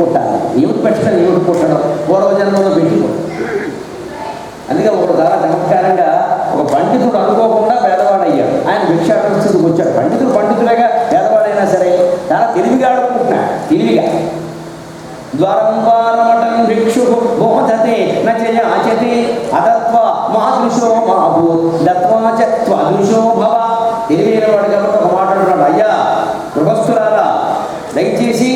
పుట్టాలి. ఏమిటి పెట్టడం, ఏమిటి పుట్టడం, పూర్వజన్మలో పెట్టి అందుకే ఒకడు చాలా చమత్కారంగా ఒక పండితుడు అనుకోకుండా పేదవాడయ్యాడు. ఆయన భిక్షాటన స్థితికి వచ్చాడు. పండితులేగా పేదవాడైనా సరే చాలా తెలివిగా ఆడుకుంటున్నాడు. తెలివిగా ద్వారంపారమటం భిక్షు బోధతే నచయాచతే అదత్వ మాదృశో మాభూ దత్వాచ త్వదృశో భవ. తెలివైన వాడు కాబట్టి ఒక మాట అంటున్నాడు, అయ్యా గృహస్థులారా దయచేసి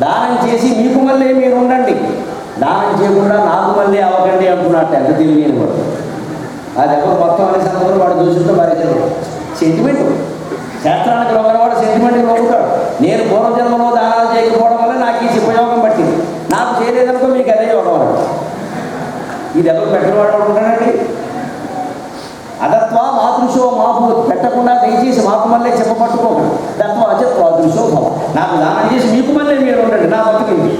దానం చేసి మీకు మళ్ళీ మీరు ఉండండి, దానం చేయకుండా నాకు మళ్ళీ అవ్వకండి అంటున్నట్టు. ఎంత తెలియని వాడు. అది ఎవరు మొత్తం అనే సందర్భంలో వాడు దూషిస్తూ భారించాడు. సెంటిమెంట్ శాస్త్రానికి లోగలవాడు సెంటిమెంట్కి లోగుతాడు. నేను పూర్వజన్మలో దానాలు చేయకపోవడం వల్ల నాకు ఈ ఉపయోగం పట్టింది, నాకు చేయలేదనుకో మీకు అదే యోగం అన్నాడు. ఇది ఎవరు పెట్టినవాడు ఉంటాడండి. అదత్వ మాతృశో మాపు పెట్టకుండా దయచేసి మాకు మళ్ళీ చెప్పపట్టుకోకండి. దత్వ అచత్వాదృశో భవ. నాకు దానం చేసి మీకు మళ్ళీ మీరు ఉండండి, నా బతుకింది.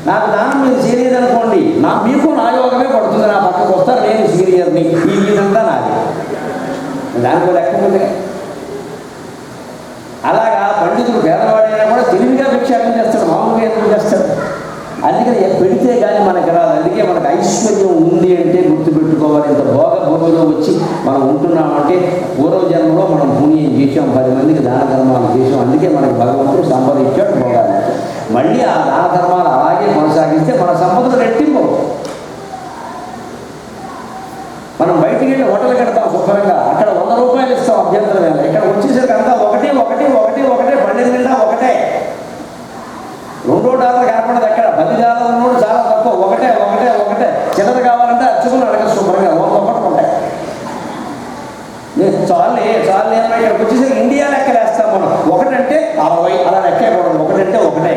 నాకు దానం మీరు చేయలేదనుకోండి, మీకు నా యోగమే పడుతుంది. నా పక్కకు వస్తారు, నేను సీనియర్ని, ఈ వీధంతా నాది. దానికి లెక్క ఉంది. అలాగా పండితుడు పేదవాడైనా కూడా తెలివిగా భిక్షాటన చేస్తాడు, మామూలుగా ఎందుకు చేస్తాడు. అందుకని పెడితే కానీ మనకు రాదు. అందుకే మనకు ఐశ్వర్యం ఉంది అంటే గుర్తుపెట్టుకోవాలి. ఇంత భోగ భూమిలో వచ్చి మనం ఉంటున్నామంటే పూర్వజన్మలో మనం పుణ్యం చేసాం, 10 మందికి దాన ధర్మాలు చేసాం. అందుకే మనకి భగవంతుడు సంపాదించాడు భోగాలు. మళ్ళీ ఆ దాన ధర్మాలు అలాగే కొనసాగిస్తే మన సంపదలు రెట్టింపు. మనం బయటికి వెళ్ళి హోటల్ కడతాం శుభ్రంగా, అక్కడ 100 రూపాయలు ఇస్తాం, అభ్యంతరం వేళ. ఇక్కడ వచ్చేసరికి అంతా ఒకటే బండి నిండా ఒకటే. $2 కనపడదు. ఎక్కడ $10 చాలా తక్కువ. ఒకటే చిన్నది కావాలంటే అచ్చుకుని అడగ శుభ్రంగా ఒకటి ఉంటాయి. చాలే అన్న ఇక్కడికి వచ్చేసరికి ఇండియా లెక్క వేస్తాం మనం. ఒకటంటే 60 అలా లెక్కే కూడా. ఒకటంటే ఒకటే.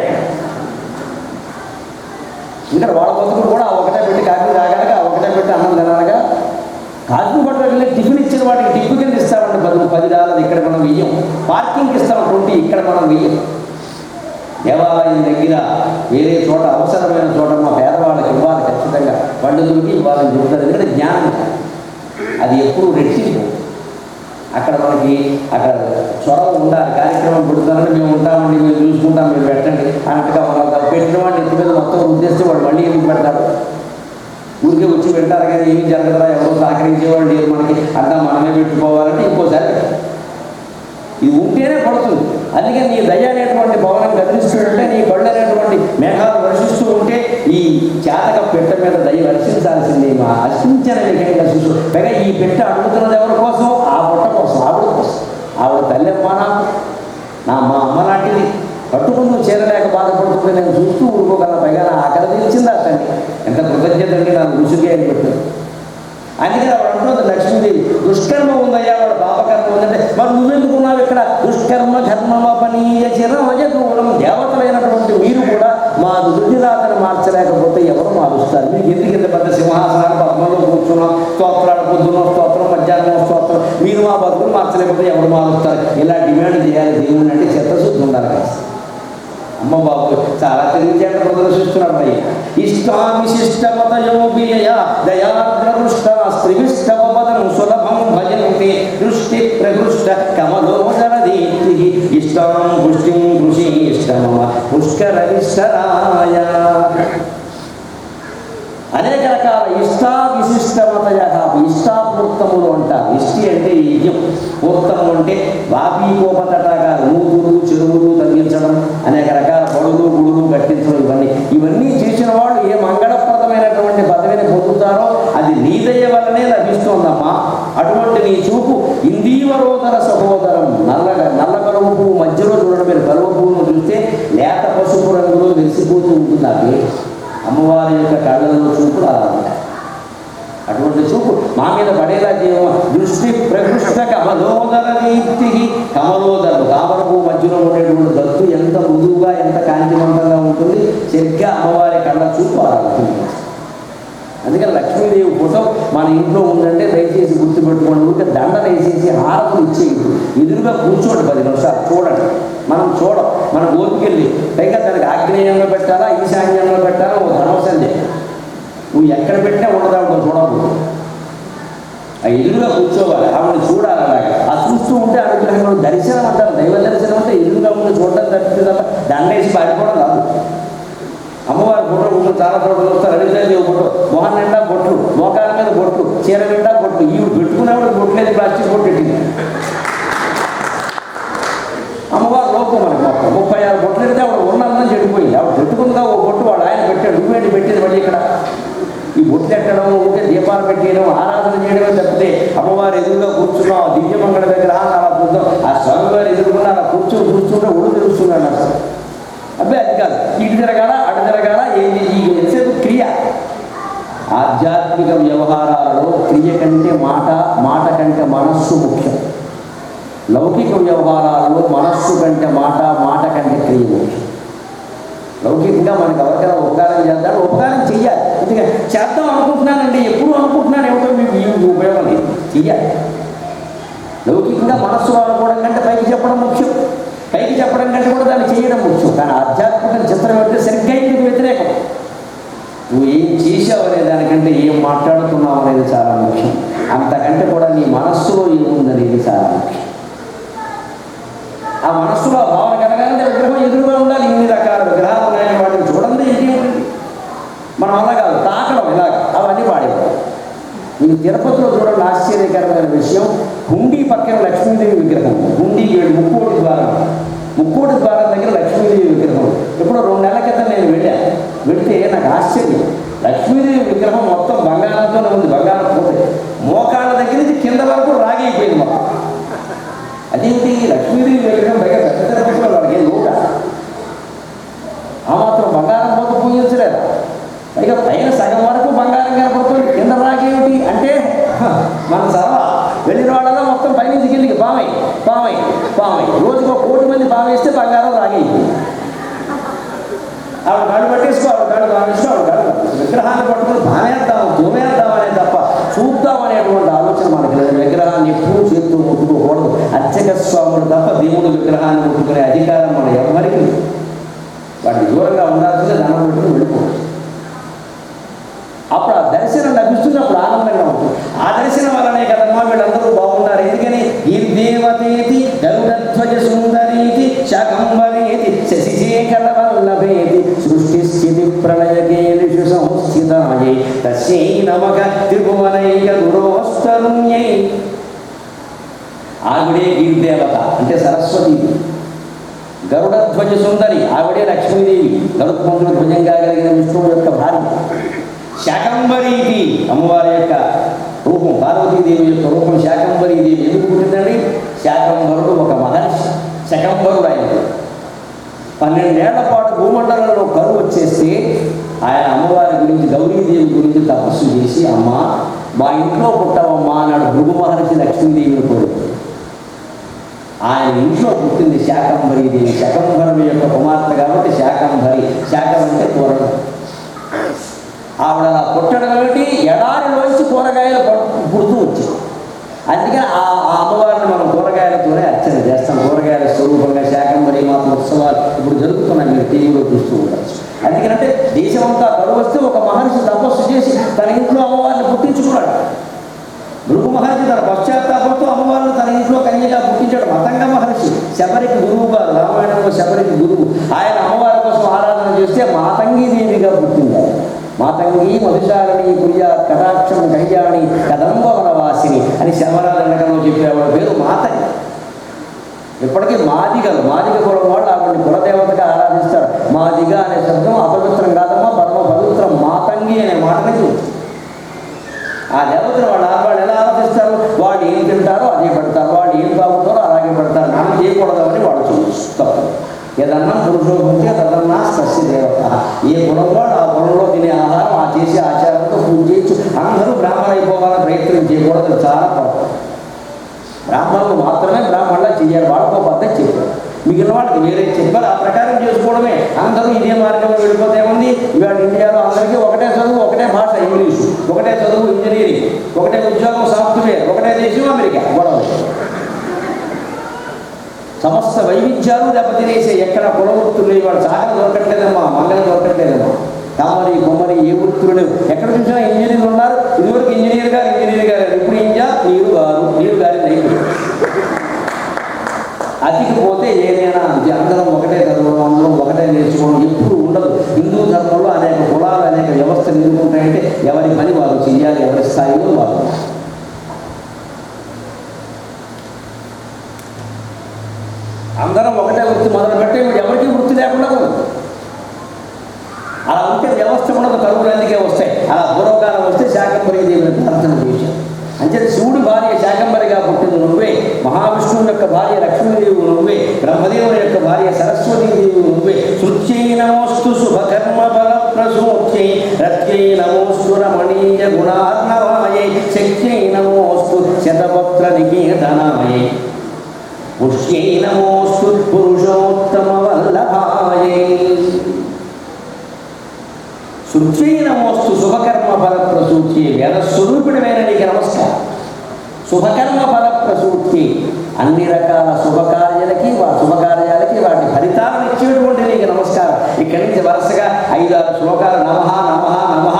ఇక్కడ వాళ్ళ బతుకులు కూడా ఒకటే పెట్టి కాఫీ తాగనగా, ఒకటే పెట్టి అన్నం తినగా, కాఫీ పట్ల వెళ్ళి టిఫిన్ ఇచ్చిన వాటికి టిప్పు కింద ఇస్తామంటే $10 ఇక్కడ మనం వెయ్యం. పార్కింగ్కి ఇస్తాం 20, ఇక్కడ మనం వెయ్యం. దేవాలయం దగ్గర వేరే చోట అవసరమైన చోట మా పేదవాళ్ళకి ఇవ్వాలి, ఖచ్చితంగా పండితులకి ఇవ్వాలని చెబుతారు. ఎందుకంటే జ్ఞానం అది ఎప్పుడు రెట్టింపు. అక్కడ మనకి అక్కడ చొరవ ఉండాలి. కార్యక్రమం పెడుతారని మేము ఉంటామండి, మేము చూసుకుంటాం, మీరు పెట్టండి అన్నట్టుగా మనం పెట్టిన వాడిని ఎత్తి మీద మొత్తం ఉద్దేశిస్తే వాడు మళ్ళీ ఎందుకు పెడతారు. ఊరికే వచ్చి పెట్టారు కానీ ఏమి జరగదా, ఎవరో సహకరించేవాళ్ళు లేదు మనకి, అంతా మనమే పెట్టుకోవాలంటే ఇంకోసారి ఇది ఉంటేనే పడుతుంది. అందుకని నీ దయ అనేటువంటి భవనం కదిలిస్తుంటే, నీ కళ్ళు అనేటువంటి మేఘాలు వర్షిస్తూ ఉంటే ఈ చేతక పెట్ట మీద దయ వర్షించాల్సిందే. మా అర్శించిన విధంగా చూసు. పైగా ఈ పెట్ట అడుగుతున్నది ఎవరి కోసం? ఆ పుట్ట కోసం, ఆవిడ కోసం. ఆవిడ తల్లెమ్మ మా అమ్మ లాంటిది. కట్టుకుంటూ చేరలేక బాధపడుతుంది, నేను చూస్తూ ఊరుకోగల. పైగా నా ఆకలి తీర్చింది ఆ తల్లి. ఎంత కృతజ్ఞత అంటే నాకు రుచిగా అని పెట్టారు. అందుకని ఆవిడ అంటుంది లక్ష్మీదేవి, దుష్కర్మ ఉందయ్యా, వాడు పాపకర్మ ఉందంటే మరి నువ్వెందుకున్నావు ఇక్కడ? దుష్కర్మ ధర్మమపనీయ చిరమజదూరం. దేవతలైనటువంటి మీరు కూడా మా దుర్దిరాతను మార్చలేకపోతే ఎవరు మారుస్తారు? మీకు ఎందుకు ఇంత పెద్ద సింహాసనాలు పద్మంలో కూర్చున్నాం, స్తోత్రాలు పొద్దున్న స్తోత్రం, మధ్యాహ్నం స్తోత్రం, మీరు మా బతుకులు మార్చలేకపోతే ఎవరు మారుస్తారు? ఇలా డిమాండ్ చేయాలి దేవుని అంటే చిత్తశుద్ధి ఉండాలి కదా. అమ్మ బాబు చాలా తెలివితేట ప్రదర్శిస్తున్నాడు. అయ్యి ఇష్టామిశిష్టమతయోపియ దయాద్రదృష్ట స్త్రీవిష్టపదం సులభం భజంతి దృష్టి ప్రహృష్ట కమలోదరదీప్తి ఇష్టాం పుష్టిం కృషి ఇష్టమ పుష్కరవిష్టరాయ. అనేక రకాల ఇష్టావిశిష్టమతయ, ఇష్టాపూర్తములు అంటారు. ఇష్టి అంటే యజ్ఞం, పూర్తము అంటే వాపీకోపతటగా నూతులు చెరువులు తగ్గించడం, అనేక రకాల పొడులు గుడులు కట్టించడం. ఇవన్నీ చేసిన వాళ్ళు ఏ మంగళప్రదమైనటువంటి పదవిని పొందుతారో అది నీ దయ వల్లనే లభిస్తోందమ్మా. అటువంటి నీ చూపు ఇందీవరోదర సహోదరం. నల్ల కలువ పువ్వు మధ్యలో చూడడం, మీరు కలువ పువ్వును చూస్తే లేత పసుపు రంగులో వెలిసిపోతూ ఉంటుంది. అది అమ్మవారి యొక్క కళ్ళలో చూపులు అలా ఉంటాయి. అటువంటి చూపు మా మీద పడేలా చేయము. దృష్టి ప్రకృష్ట కమలోదర దీప్తి. కమలోదరు తామర పువ్వు మధ్యలో ఉండేటువంటి దత్తు ఎంత మృదువుగా, ఎంత కాంతివంతంగా ఉంటుంది. సరిగ్గా అమ్మవారి కళ్ళ చూపు అలా ఉంటుంది. అందుకని లక్ష్మీదేవి ఫోటో మన ఇంట్లో ఉందంటే దయచేసి గుర్తుపెట్టుకోండి. ఊరికే దండలు వేసేసి హారతులు ఇచ్చేయదు. ఎదురుగా కూర్చోండి 10 నిమిషాలు చూడండి. మనం చూడం, మన ఓపికెళ్ళి పైగా దానికి ఆగ్నేయంలో పెట్టాలా, ఈశాన్యంలో పెట్టాలా, ఓ ధనవసండి. నువ్వు ఎక్కడ పెట్టినా ఉండదావు చూడకూడదు. ఆ ఎదురుగా కూర్చోవాలి, ఆవిడ చూడాలి. అలాగే ఆ చూస్తూ ఉంటే అనుగ్రహంలో దర్శనం అంటారు. దైవ దర్శనం అంటే ఎదురుగా ఉండి చూడడం తప్పితే తప్ప దండేసి పారిపోవడం కాదు. చాలా చోట్ల చూస్తారు, అడిగితే బొట్టు, మొహం నిండా బొట్లు, మోకాల మీద బొట్లు, చీర నిండా బొట్లు. ఇవి పెట్టుకున్నప్పుడు బొట్లేదు, ప్లాస్టిక్ బొట్టు పెట్టింది. అమ్మవారు లోపం మనకి మొత్తం 36 బొట్లు పెడితే ఆవిడ ఉన్నందని చెడిపోయింది. ఆవిడ పెట్టుకుందిగా ఓ బొట్టు వాడు ఆయన పెట్టాడు, నువ్వేంటి పెట్టేది మళ్ళీ ఇక్కడ? ఈ బొట్లు ఎట్టడం, ఊరికే దీపాలు పెట్టేయడం, ఆరాధన చేయడమే తప్పితే అమ్మవారు ఎదురుగా కూర్చున్నాం ఆ దివ్యమంగళ దగ్గర అలా చూద్దాం, ఆ స్వామివారు ఎదురుకున్న అలా కూర్చుంటే ఒళ్ళు తెలుస్తున్నాడు అసలు. అబ్బాయి అది కాదు, ఇటు తిరగాల అటు తిరగాల, ఈ ఎంతసేపు క్రియ. ఆధ్యాత్మిక వ్యవహారాలలో క్రియ కంటే మాట, మాట కంటే మనస్సు ముఖ్యం. లౌకిక వ్యవహారాలలో మనస్సు కంటే మాట, మాట కంటే క్రియ ముఖ్యం. లౌకికంగా మనకు ఎవరికైనా ఉపకారం చేద్దాం, ఉపకారం చెయ్యాలి. ఎందుకంటే చేద్దాం అనుకుంటున్నానండి, ఎప్పుడు అనుకుంటున్నాను ఏమిటో మీకు ఈ ఉపయోగం లేదు, చెయ్యాలి. లౌకికంగా మనస్సు అనుకోవడం కంటే పైకి చెప్పడం ముఖ్యం, పైకి చెప్పడం కంటే కూడా దాన్ని చేయడం ముఖ్యం. కానీ ఆధ్యాత్మిక చిత్రం అంటే సరిగ్గా ఇందుకు వ్యతిరేకం. నువ్వు ఏం చేసావు అనే దానికంటే ఏం మాట్లాడుతున్నావు అనేది చాలా ముఖ్యం. అంతకంటే కూడా నీ మనస్సులో ఏముందనేది చాలా ముఖ్యం. ఆ మనస్సులో భావన కలగాలంటే విగ్రహం ఎదురుగా ఉండాలి. ఇన్ని రకాల విగ్రహాలు ఉన్నాయని వాటిని చూడండి ఏంటి ఉంటుంది. మనం అలా కాదు, తాకడం ఇలాగ అవన్నీ వాడేవాడు. మీకు తిరుపతిలో చూడండి ఆశ్చర్యకరమైన విషయం, హుండీ పక్కన లక్ష్మీదేవి విగ్రహం, హుండీకి ముక్కోటి ద్వారం దగ్గర లక్ష్మీదేవి విగ్రహం. ఎప్పుడో 2 నెలల క్రితం నేను వెళితే నాకు ఆశ్చర్యం, లక్ష్మీదేవి విగ్రహం మొత్తం బంగారంతోనే ఉంది, బంగారం పోతే మోకాళ్ళ దగ్గర నుంచి కింద వరకు రాగైపోయింది మొత్తం. అదేంటి లక్ష్మీదేవి విగ్రహం దగ్గర పెద్ద తిరుపతిలో వాళ్ళకి లోట ఆ మాత్రం బంగారం పోత పూజించలేదు. పైగా పైన సగం వరకు బంగారం కనపడుతుంది, కింద రాగేమిటి అంటే మన సర్వ వెళ్ళిన వాళ్ళలో మొత్తం పైనుంచి కిందికి పామై రోజుకు 1 కోటి మంది పామేస్తే బంగారం రాగేది. ఆవిడ కాళ్ళు పట్టేసుకో, ఆవిడ కాళ్ళు పామేసుకో, ఆవిడ కాళ్ళు విగ్రహాన్ని పట్టుకుని పామేద్దాము తోమేద్దామనే తప్ప చూద్దామనేటువంటి ఆలోచన మనకి లేదు. విగ్రహాన్ని ఎప్పుడూ చేస్తూ ముట్టుకోకూడదు. అర్చక స్వాములు తప్ప దేవుడు విగ్రహాన్ని ముట్టుకునే అధికారం మన ఎవరికి లేదు. వాటిని దూరంగా ఉండాల్సిందే, దండం పెట్టుకుని వెళ్ళిపోవచ్చు. అప్పుడు ఆ దర్శనం లభిస్తున్నప్పుడు ఆనందంగా ఉంటుంది. ఆ దర్శనం వల్లనే కదమ్మా వీళ్ళందరూ బాగున్నారు. ఎందుకని ఈ దేవతేతి గరుడధ్వజ సుందరీతి శాకంబరీతి శశిశేఖర వల్లభేతి సృష్టి స్థితి ప్రళయకేలిషు సంస్థితాయై తస్యై నమః త్రిభువనైక గురోస్తరుణ్యై. ఆవిడే గిరిదేవత అంటే సరస్వతీదేవి. గరుడధ్వజ సుందరి ఆవిడే లక్ష్మీదేవి, గరుత్మంతుడు భుజంగా కలిగిన విష్ణువు యొక్క భార్య. శాకంబరీది అమ్మవారి యొక్క రూపం, పార్వతీదేవి యొక్క రూపం శాకంబరీదేవి. ఎందుకు పుట్టిందండి? శాకంబరుడు ఒక మహర్షి, శకంబరుడు ఆయనకు 12 ఏళ్ల పాటు భూమండలంలో కరువు వచ్చేస్తే ఆయన అమ్మవారి గురించి, గౌరీదేవి గురించి తపస్సు చేసి, అమ్మ మా ఇంట్లో పుట్టవమ్మా అన్నాడు భృగు మహర్షి లక్ష్మీదేవిని కోరుతుంది. ఆయన ఇంట్లో పుట్టింది శాకంబరీదేవి, శకంబరుడు యొక్క కుమార్తె కాబట్టి శాకంబరి. శాకం అంటే కూరడు. ఆవిడ అలా పుట్టడం ఏమిటి? ఎడారిలోంచి కూరగాయలు పుడుతూ వచ్చింది. అందుకే ఆ అమ్మవారిని మనం కూరగాయలతోనే అర్చన చేస్తాం. కూరగాయల స్వరూపంగా శాకంబరి మాత ఉత్సవాలు ఇప్పుడు జరుగుతున్నాయి, మీరు టీవీలో చూస్తూ ఉండొచ్చు. అందుకనంటే దేశమంతా కరువు వస్తే ఒక మహర్షి తపస్సు చేసి తన ఇంట్లో అమ్మవారిని పుట్టించుకున్నాడు. భృగు మహర్షి తన పశ్చాత్తాపంతో అమ్మవారిని తన ఇంట్లో కన్యగా పుట్టించాడు. మతంగ మహర్షి శబరికి గురువు గారు, రామాయణంలో శబరికి గురువు. ఆయన అమ్మవారి కోసం ఆరాధన చేస్తే మాతంగీదేవిగా పుట్టింది. మాతంగి మధుశాలని కుయ్య కటాక్షం కళ్యాణి కదంబ వనవాసిని అని శర్మరాజనకంలో చెప్పేవాడు పేరు మాతంగి. ఇప్పటికీ మాదిగ కులం వాళ్ళు ఆవిడని కులదేవతగా ఆరాధిస్తారు. మాదిగ అనే శబ్దం అపవిత్రం కాదమ్మా, పరమ పవిత్రం. మాతంగి అనే మాటనికి ఆ దేవతను వాళ్ళు ఎలా ఆరాధిస్తారు? వాళ్ళు ఏం తింటారో అదే పెడతారు, వాళ్ళు ఏం తాగుతారో అలాగే పెడతారు. మనం చేయకూడదని వాళ్ళు చూస్తారు. ఏదన్నా పురుషోభుంచే తదన్నా స్పర్శ దేవత. ఏ కులం వాడు ఆ కులంలో తినే ఆహారం ఆ చేసే ఆచారంతో పూజ చేయొచ్చు. అందరూ బ్రాహ్మణ అయిపోవాలని ప్రయత్నం చేయకూడదు, చాలా పొరపాటు. బ్రాహ్మణులు మాత్రమే బ్రాహ్మణులా చేయాలి, వాళ్ళకో పద్ధతి చెప్పారు. మిగిలిన వాళ్ళకి వేరే చెప్పారు, ఆ ప్రకారం చేసుకోవడమే. అందరూ ఇదే మార్గంలో వెళ్ళిపోతే ఏముంది? ఇవాళ ఇండియాలో అందరికీ ఒకటే చదువు, ఒకటే భాష ఇంగ్లీషు, ఒకటే చదువు ఇంజనీరింగ్, ఒకటే ఉద్యోగం సాఫ్ట్వేర్, ఒకటే దేశం అమెరికా. గొడవ సమస్త వైవిధ్యాలు దెబ్బతినేసే. ఎక్కడ కులవృత్తులు వాళ్ళు సాగర దొరకట్లేదమ్మా, మంగళ దొరకట్లేదమ్మా, కామరి కొమ్మరి ఏ వృత్తులు లేవు. ఎక్కడ చూసినా ఇంజనీర్లు ఉన్నారు. ఇదివరకు ఇంజనీర్ గారు ఇప్పుడు నీరు గారి అయిపోయింది. అతికిపోతే ఏదైనా అందరం ఒకటే చదవడం, అందరం ఒకటే నేర్చుకోవడం ఎప్పుడు ఉండదు. హిందూ ధర్మంలో అనేక కులాలు అనేక చేయాలి ఎవరి స్థాయిలో వాళ్ళు. అందరం ఒకటే వృత్తి మొదలుపెట్టే ఎవరికి వృత్తి లేకుండా అలా ఉంటే వ్యవస్థ కూడా కరువులు అందుకే వస్తాయి. అలా పూర్వకాలం వస్తే శాకంబరి దేవుని ప్రార్థన చేశారు. అంటే శివుడి భార్య శాకంబరిగా పుట్టింది నువ్వే, మహావిష్ణువు యొక్క భార్య లక్ష్మీదేవి నువ్వే, బ్రహ్మదేవుని యొక్క భార్య సరస్వతీదేవి నువ్వే. శృత్యై నమోస్తు శుభకర్మ ఫల ప్రసూత్యై, రత్యై నమోస్తు రమణీయ గుణార్ణవాయై, శక్త్యై నమోస్తు శతపత్ర నికేతనాయై, పుష్యై నమోస్తు పురుషోత్తమ వల్లభాయై. శృత్యై నమోస్తు శుభకర్మ ఫల ప్రసూతి, వేదస్వరూపిణమైన నీకు నమస్కారం. శుభకర్మ ఫల ప్రసూతి, అన్ని రకాల శుభకార్యాలకి శుభకార్యాలకి వాటి ఫలితాలను ఇచ్చేటువంటి నీకు నమస్కారం. ఇక్కడి నుంచి వరుసగా 5-6 శ్లోకాలు నమః నమః నమః.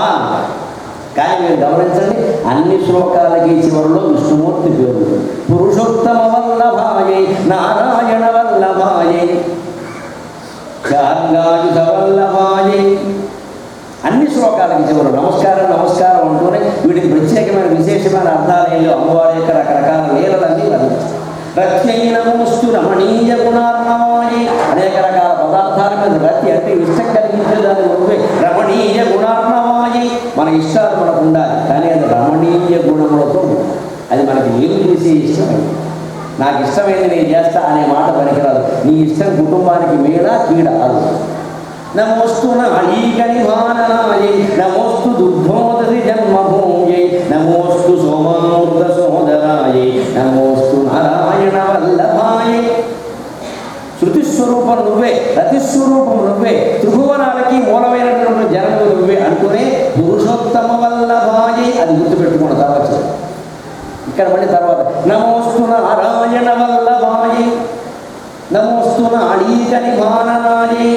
కానీ మీరు గమనించండి, అన్ని శ్లోకాలకి చివరిలో విష్ణుమూర్తి పేరు. పురుషోత్తమ వల్లభాయై, నారాయణ వల్లభాయై, శాంగాయుధ వల్లభాయై. అన్ని శ్లోకాలకి చివరు నమస్కారం నమస్కారం అంటూనే వీటికి ప్రత్యేకమైన విశేషమైన అర్థాలయంలో అమ్మవారి యొక్క రకరకాల లీలలన్నీ వర్ణించారు. రత్యై నమోస్తు రమణీయ గుణార్ణవాయై, అనేక రకాల పదార్థాల మీద రతి అంటే ఇష్టం కలిగించేదాన్ని నువ్వే. రమణీయ గుణార్ణవాయై, మన ఇష్టాలు మనకు ఉండాలి, కానీ అది రమణీయ గుణములతో అది మనకి ఏం చేసే ఇష్టమైంది. నాకు ఇష్టమైంది నేను చేస్తా అనే మాట పనికిరాదు. నీ ఇష్టం కుటుంబానికి మేళ కీడ అది. నమోస్తు నాళీకనిభాననాయై, నమోస్తు దుగ్ధోదసి జన్మభూమ్యై, నమోస్తు సోమామృత సోదరాయై, నమోస్తు నారాయణ వల్లభాయై. శృతిస్వరూపం నువ్వే, రతిస్వరూపం నువ్వే, త్రిభువనాలకి మూలమైనటువంటి జనము నువ్వే అంటూనే పురుషోత్తమ వల్లభాయై అది గుర్తుపెట్టుకున్న తర్వాత ఇక్కడ మళ్ళీ తర్వాత నమోస్తు నారాయణ వల్లభాయై, నమోస్తు నాళీకనిభాననాయై.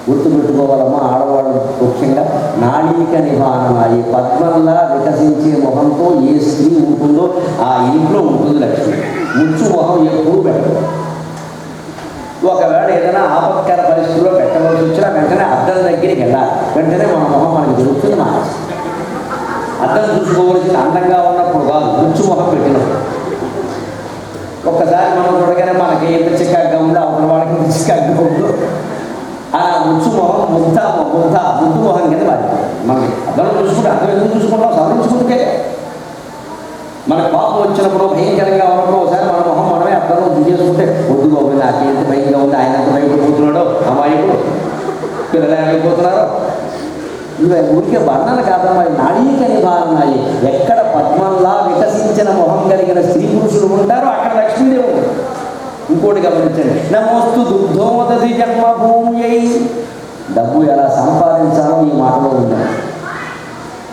గుర్తుపెట్టుకోవాలమ్మా ఆడవాళ్ళు ముఖ్యంగా. నాళీక నిభాననాయి, పద్మంలా వికసించే మొహంతో ఏ స్త్రీ ఉంటుందో ఆ ఇంట్లో ఉంటుంది లక్ష్మి. ముచ్చు మొహం ఎప్పుడూ పెట్టదు. ఒకవేళ ఏదైనా ఆపత్కర పరిస్థితుల్లో పెట్టవలసి వచ్చినా వెంటనే అద్దం దగ్గరికి వెళ్ళాలి. వెంటనే మన మొహం మనకి దొరుకుతుంది. మార్చి అద్దం చూసుకోవలసింది అందంగా ఉన్నప్పుడు కాదు, ముచ్చు మొహం పెట్టినప్పుడు. ఒక్కసారి మనం చూడగానే మనకి ఎంత చికాగ్గా ఉందో అవతల వాళ్ళకి ఎంత చికాగ్గా ఉందో ఆ ముచ్చు మొహం ముద్దు మొహం కింద మారిపోయింది. మనకి అద్దం చూసుకుంటే అద్దం ఎందుకు చూసుకుంటాం? సవరించుకుంటే. మన పాపం వచ్చినప్పుడు భయంకరంగా ఉన్నప్పుడు ఒకసారి మన మొహం మనమే అద్దం చూసుకుంటే వద్దు బాబు నాకు ఎంత భయంగా ఉంది, ఆయన ఎంత భయపడిపోతున్నాడో, అమాయకుడు పిల్లలు ఏమైపోతున్నారో. ఇవి ఊరికే వర్ణన కాదమ్మా. నాళీక నిభాననాయి, ఎక్కడ పద్మంలా వికసించిన మొహం కలిగిన స్త్రీ పురుషులు ఉంటారో అక్కడ లక్ష్మీదేవి ఉంటుంది. ఇంకోటి గమనించండి, నమోస్తు దుగ్ధోదసి జన్మభూమ్యై. డబ్బు ఎలా సంపాదించాలో ఈ మాటలో ఉంది.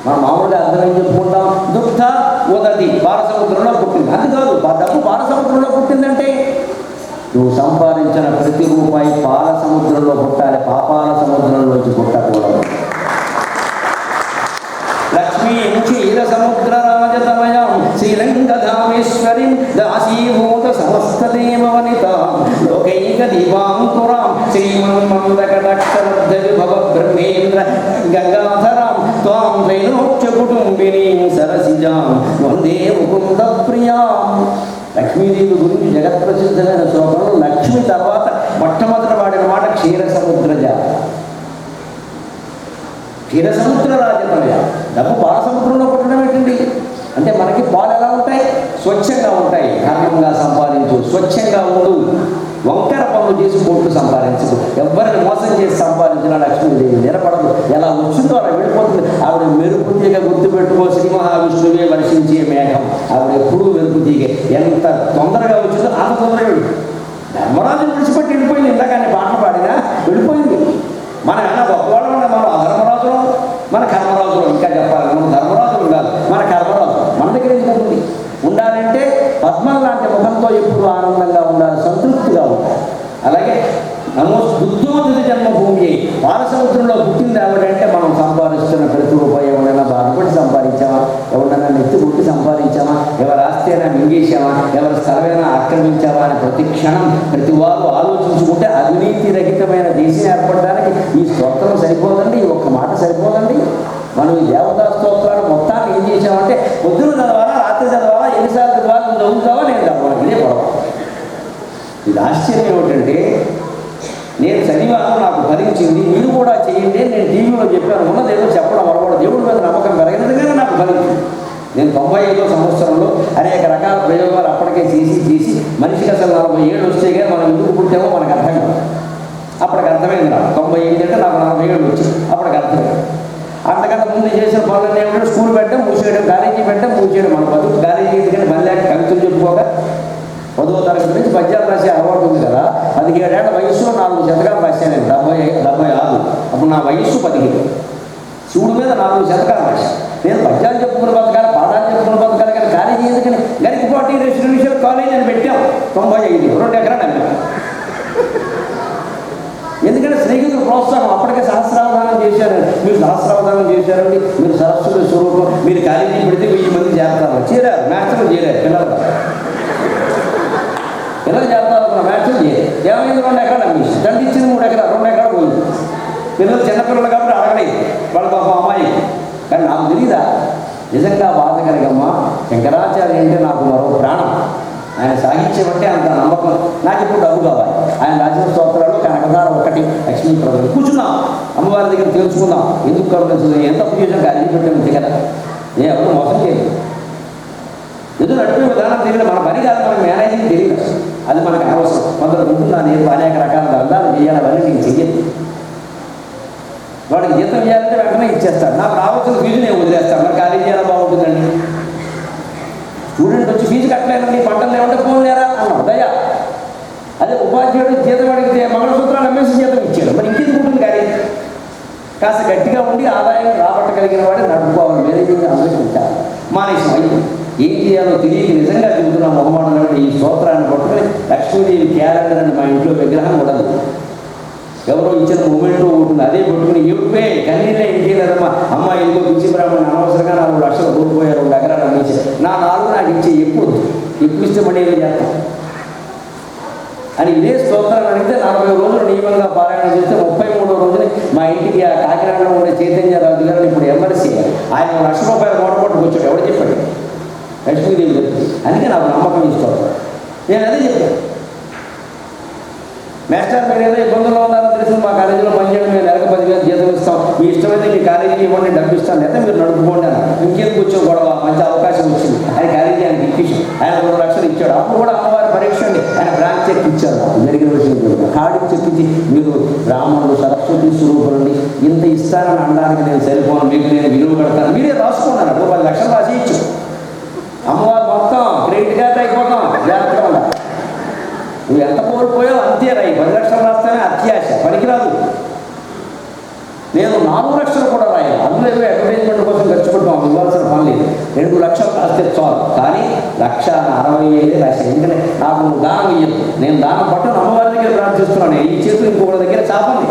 మనం మామూలుగా అర్థం ఏం చెప్పుకుంటాం? దుగ్ధ ఉదది, పాలసముద్రంలో పుట్టింది. అది కాదు, డబ్బు పాలసముద్రంలో పుట్టిందంటే నువ్వు సంపాదించిన ప్రతి రూపాయి పాల సముద్రంలో పుట్టాలి, పాపాల సముద్రంలోంచి పుట్టకూడదు. లక్ష్మీం క్షీర సముద్ర రాజతమయాం శ్రీరంగధామేశ్వరీం దాసీభూత సమస్త దేవవనితాం లోకైక దీపాంకురాం శ్రీమన్మందకటక్షరద్ధ విభవ బ్రహ్మేంద్ర గంగాధరాం త్వాం త్రైలోక్య కుటుంబినీం సరసిజాం వందే ముకుంద ప్రియాం. లక్ష్మీదేవి గురించి జగత్ప్రసిద్ధమైన శ్లోకంలో లక్ష్మి తర్వాత మొట్టమొదట వాడిన మాట క్షీర సముద్రజ. క్షీర సముద్ర రాజతమయ. డబ్బు పాల సముద్రంలో పుట్టడం ఏంటండి అంటే మనకి పాలు ఎలా ఉంటాయి? స్వచ్ఛంగా ఉంటాయి. ధర్మంగా సంపాదించు, స్వచ్ఛంగా ఉండు, వంకర పనులు చేసి కోట్లు సంపాదించు. ఎవరిని మోసం చేసి సంపాదించిన లక్ష్మీదేవి నిలబడదు. ఎలా వచ్చిందో అలా వెళ్ళిపోతుంది. ఆవిడ మెరుపు తీగ గుర్తుపెట్టుకో, శ్రీ మహావిష్ణువే వర్షించే మేఘం. ఆవిడ ఎప్పుడూ మెరుపు తీగే. ఎంత తొందరగా వచ్చిందో అంత తొందరగా వెళ్ళి ధర్మరాజుని విడిచిపెట్టి వెళ్ళిపోయింది. ఇందాక పాటలు పాడినా వెళ్ళిపోయింది. మన ఏమన్నా గొప్పవాళ్ళు ఉన్న మనం అధర్మరాజులు, మన కర్మరాజులు. ఇంకా చెప్పాలి, మనం ధర్మరాజులు కాదు, మన కర్మరాజు. మన దగ్గర ఎందుకు ఉండాలంటే పద్మం లాంటి ముఖంతో ఎప్పుడు ఆనందంగా ఉండాలి, సంతృప్తిగా ఉండాలి. అలాగే దుగ్ధోదసి జన్మభూమి, పాలసముద్రంలో పుట్టింది ఆవిడంటే మనం సంపాదిస్తున్న ప్రతి రూపాయి ఎవరైనా బాధపడి సంపాదించామా, ఎవరైనా నెత్తి కొట్టి సంపాదించామా, ఎవరి ఆస్తి అయినా మింగేసామా, ఎవరి స్థలమైనా ఆక్రమించామా అని ప్రతి క్షణం ప్రతి వారు ఆలోచించుకుంటే అవినీతి రహితమైన దేశం ఏర్పడడానికి ఈ స్తోత్రం సరిపోదండి, ఈ ఒక్క మాట సరిపోదండి. మనం ఈ దేవతా స్తోత్రాలు మొత్తాన్ని ఏం చేసామంటే ఆశ్చర్యం ఏమిటంటే నేను చదివాను, నాకు ఫలించింది, మీరు కూడా చేయండి. నేను టీవీలో చెప్పాను, ఉన్నదేదో చెప్పడం వల్ల కూడా దేవుడి మీద నమ్మకం పెరిగినట్టుగానే నాకు ఫలించింది. నేను 95వ సంవత్సరంలో అనేక రకాల ప్రయోగాలు అప్పటికే చేసి మనిషికి అసలు 47 వస్తే కానీ మనం ఎందుకు పుట్టామో మనకు అర్థం కాదు. అప్పటికి అర్థమైంది నాకు. 95 అంటే నాకు 47 వచ్చి అప్పటికి అర్థమైంది. అంతకంటే ముందు చేసిన పనులు ఏమంటే స్కూల్ పెట్టడం మూసేయడం, కాలేజీ పెట్టడం మూసేయడం. మన బతుకు కాలేజీ ఎందుకంటే మళ్ళీ కవితలు చెప్పుకోగా 10వ తరగతి నుంచి పద్యాలు రాసే అలవాటు ఉంది కదా. 17 ఏళ్ల వయసులో 4 శతకాలు రాశాను నేను. 76. అప్పుడు నా వయస్సు 15. శివుడి మీద 4 శతకాలు రాశాను. నేను పద్యాలు చెప్పుకుని బతకాలి, పాఠాలు చెప్పుకుని బతకాలి, కానీ కాలేజీ ఎందుకని గరికపాటి రెసిడెన్షియల్ కాలేజ్ అని పెట్టాం. 95 2 ఎకరాలు అన్నాం. ఎందుకంటే స్నేహితులు ప్రోత్సాహం. అప్పటికే సహస్రావధానం చేశారు. మీరు సహస్రావధానం చేశారండి, మీరు సరస్వతి స్వరూపం, మీరు కాలేజీ పెడితే 1000 మంది చేస్తారు. చేరారు, మ్యాథ్స్లో చేరారు పిల్లలు చేస్తారు. మ్యాథ్స్లో చేరారు. ఏమైంది? 2 ఎకరాలు అమ్మేసి దండి ఇచ్చింది. 3 ఎకరాలు 2 ఎకరాలు పోయింది. పిల్లలు చిన్నపిల్లలు కాబట్టి అడగలేదు వాళ్ళ పాప అమ్మాయి. కానీ నాకు తెలీదా నిజంగా బాధ కలిగమ్మా. శంకరాచార్య అంటే నాకు మరో ప్రాణం. ఆయన సాహిత్యం అంటే అంత నమ్మకం. నాకు ఇప్పుడు డబ్బు కావాలి. ఆయన రాసిన స్తోత్రాలు కనకధార 1 లక్ష్మీప్రదం. కూర్చున్నాం, అమ్మవారి దగ్గర తెలుసుకుందాం ఎందుకు కరుణించదు, ఎంత పూజ అల్లి పెట్టింది కదా. ఎవరు మోసం చేయలేదు. ఎదురు నడిపే విధానం తెలియదు. మన పని కాదు, మనకు మేనేజింగ్ తెలియదు. అది మనకు అవసరం. కొందరు ఉంటుందా, నేను అనేక రకాల దండాలు చేయాలి, అవన్నీ నేను చెయ్యను. వాడికి జీతం చేయాలంటే వెంటనే ఇచ్చేస్తాడు. నాకు రావాల్సిన ఫీజు నేను వదిలేస్తాను. మరి కాలేజీ ఎలా బాగుంటుందండి? స్టూడెంట్ వచ్చి ఫీజు కట్టలేదండి, పంటలు లేవంటే ఫోన్ లేరా అన్నాడు దయా. అదే ఉపాధ్యాయుడు జీతం అడిగితే మంగళసూత్రాలు అమ్మేసి జీతం ఇచ్చాడు. మరి ఇంకేది ఉంటుంది కానీ కాస్త గట్టిగా ఉండి ఆదాయం రాబట్టగలిగిన వాడే నడుపుకోవాలి. మేనేజింగ్ అందరికీ ఉంటారు. మానేసం అయ్యి ఏం చేయాలో తెలియక నిజంగా చెబుతున్నా మొహమాటంలో ఈ స్తోత్రాన్ని పట్టుకుని లక్ష్మీదేవి క్యాలెండర్ అని మా ఇంట్లో విగ్రహం ఉండదు. ఎవరో ఇచ్చిన మూమెంటో ఉంటుంది, అదే పట్టుకుని ఏడుపే కన్నీళ్ళే ఇంటి లేదమ్మా. అమ్మాయి ఎందుకో పిచ్చి బ్రాహ్మణ్ అనవసరంగా 4 లక్షలు కోల్పోయారు, 2 ఎకరాలు అమ్మేసి. నా 4 నాకు ఇచ్చే ఎప్పుడు ఇస్తే మళ్ళీ ఏదో చేస్తాం అని ఇదే స్తోత్రాన్ని అడిగితే 40 రోజులు నియమంగా పారాయణ చేస్తే 33వ రోజుని మా ఇంటికి ఆ కాకినాడలో ఉండే చైతన్యరాజు గారిని ఇప్పుడు ఎమ్మెల్సీ ఆయన 1 లక్ష రూపాయలు నోట పట్టుకొచ్చాడు. ఎవరు చెప్పాడు? లక్ష్మీదేవి చెప్పింది. అందుకే నాకు నమ్మకం ఇస్తాను. నేను అదే చెప్పాను. మాస్టర్ మీరు ఏదో ఇబ్బందుల్లో ఉన్నారో తెలుసు, మా కాలేజీలో పనిచేయడం, మేము నెలకు 10,000 జీతం ఇస్తాం, మీ ఇష్టమైతే మీ కాలేజీకి ఇవ్వండి, డబ్బు ఇస్తాను, లేదా మీరు నడుపుకోండి అని. ఇంకేందుకు వచ్చే గొడవ? మంచి అవకాశం వచ్చింది. ఆయన కాలేజీ ఆయనకి ఇప్పించాం. ఆయన 2 లక్షలు ఇచ్చాడు. అప్పుడు కూడా అమ్మవారి పరీక్ష అండి. ఆయన బ్రాంచ్ చెక్ ఇచ్చారు. జరిగిన విషయం కాడికి చెప్పించి మీరు బ్రాహ్మణుడు సరస్వతి స్వరూపులండి, ఇంత ఇస్తానని అనడానికి నేను సరిపోను, మీకు నేను విలువ కడతాను, మీరే రాసుకున్నాను. 10 లక్షలు రాసి ఇచ్చు. అమ్మవారు మొత్తం క్రెడిట్ కార్డ్ అయిపోతాం. జాగ్రత్తగా ఉండాలి. నువ్వు ఎంత కోల్పోయావు అంతే రాయి. 10 లక్షలు రాస్తేనే అత్యాశ, పనికిరాదు. నేను 4 లక్షలు కూడా రాయాలి. అందులో ఏదో అడ్వర్టైజ్మెంట్ కోసం ఖర్చు పెడతాం, ఇవ్వాల్సిన పని లేదు. 2 లక్షలు రాస్తే చాలు. కానీ 1,60,000 రాశాను. ఎందుకంటే నాకు దానం ఇయ్యదు. నేను దానం పట్టును అమ్మవారి దగ్గర ప్రార్థిస్తున్నాను. ఈ చేతులు ఇంకొకటి దగ్గర చాపండి.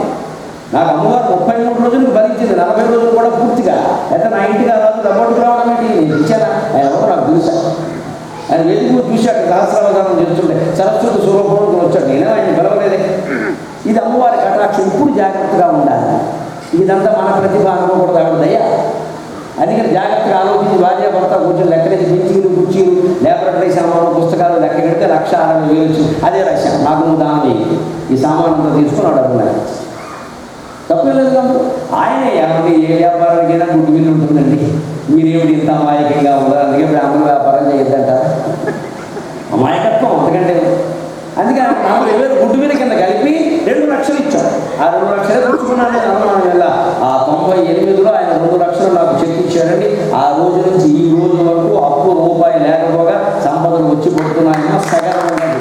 నాకు అమ్మవారు 33 రోజులకు భరించింది, 40 రోజులు కూడా పూర్తిగా. అయితే నా ఇంటికి రాదు డబ్బు రావడం ఏంటి? నేను ఇచ్చానా? ఆయన ఎవరు నాకు చూశాను. ఆయన వెతుకు చూశాడు. సహస్రావధానం చేస్తుంటే సరస్వతి స్వరూపంలో వచ్చాడు. నేనే ఆయన పిలవలేదే. ఇది అమ్మవారి కటాక్షం. ఇప్పుడు జాగ్రత్తగా ఉండాలి. ఇదంతా మన ప్రతిభ అనుకోకూడదు. ఆవిడ దయ. అందుకని జాగ్రత్తగా ఆలోచించి భార్య భర్త కూర్చొని లెక్కలేసి బెంచీలు కుర్చీలు లేబరేటరీ సామాను పుస్తకాలు లెక్క పెడితే 1,60,000. అదే రాశాను. నాకు నువ్వు దాని ఈ సామానంతా తీసుకున్నాడు. అడుగున్నాడు తప్పలేదు కాదు. ఆయనే ఎవరికి ఏ వ్యాపారానికైనా గుడ్డు బిల్లు ఉంటుందండి. మీరేమిటి ఇంత అమాయకంగా ఉండదు? అందుకే బ్రాహ్మణ వ్యాపారం చేయొద్దంటారు. అమాయకత్వం అంతకంటే. అందుకే 40,000 గుడ్డు బిల్లు కింద కలిపి 2 లక్షలు ఇచ్చాడు. ఆ 2 లక్షలే పుచ్చుకున్నాను నేను అనుమానం వల్ల. ఆ 98లో ఆయన 2 లక్షలు నాకు చెక్ ఇచ్చాడండి. ఆ రోజు నుంచి ఈ రోజు వరకు అప్పు రూపాయి లేకపోగా సంపదలు వచ్చి పడుతున్నాయన్న సగం ఉన్నది.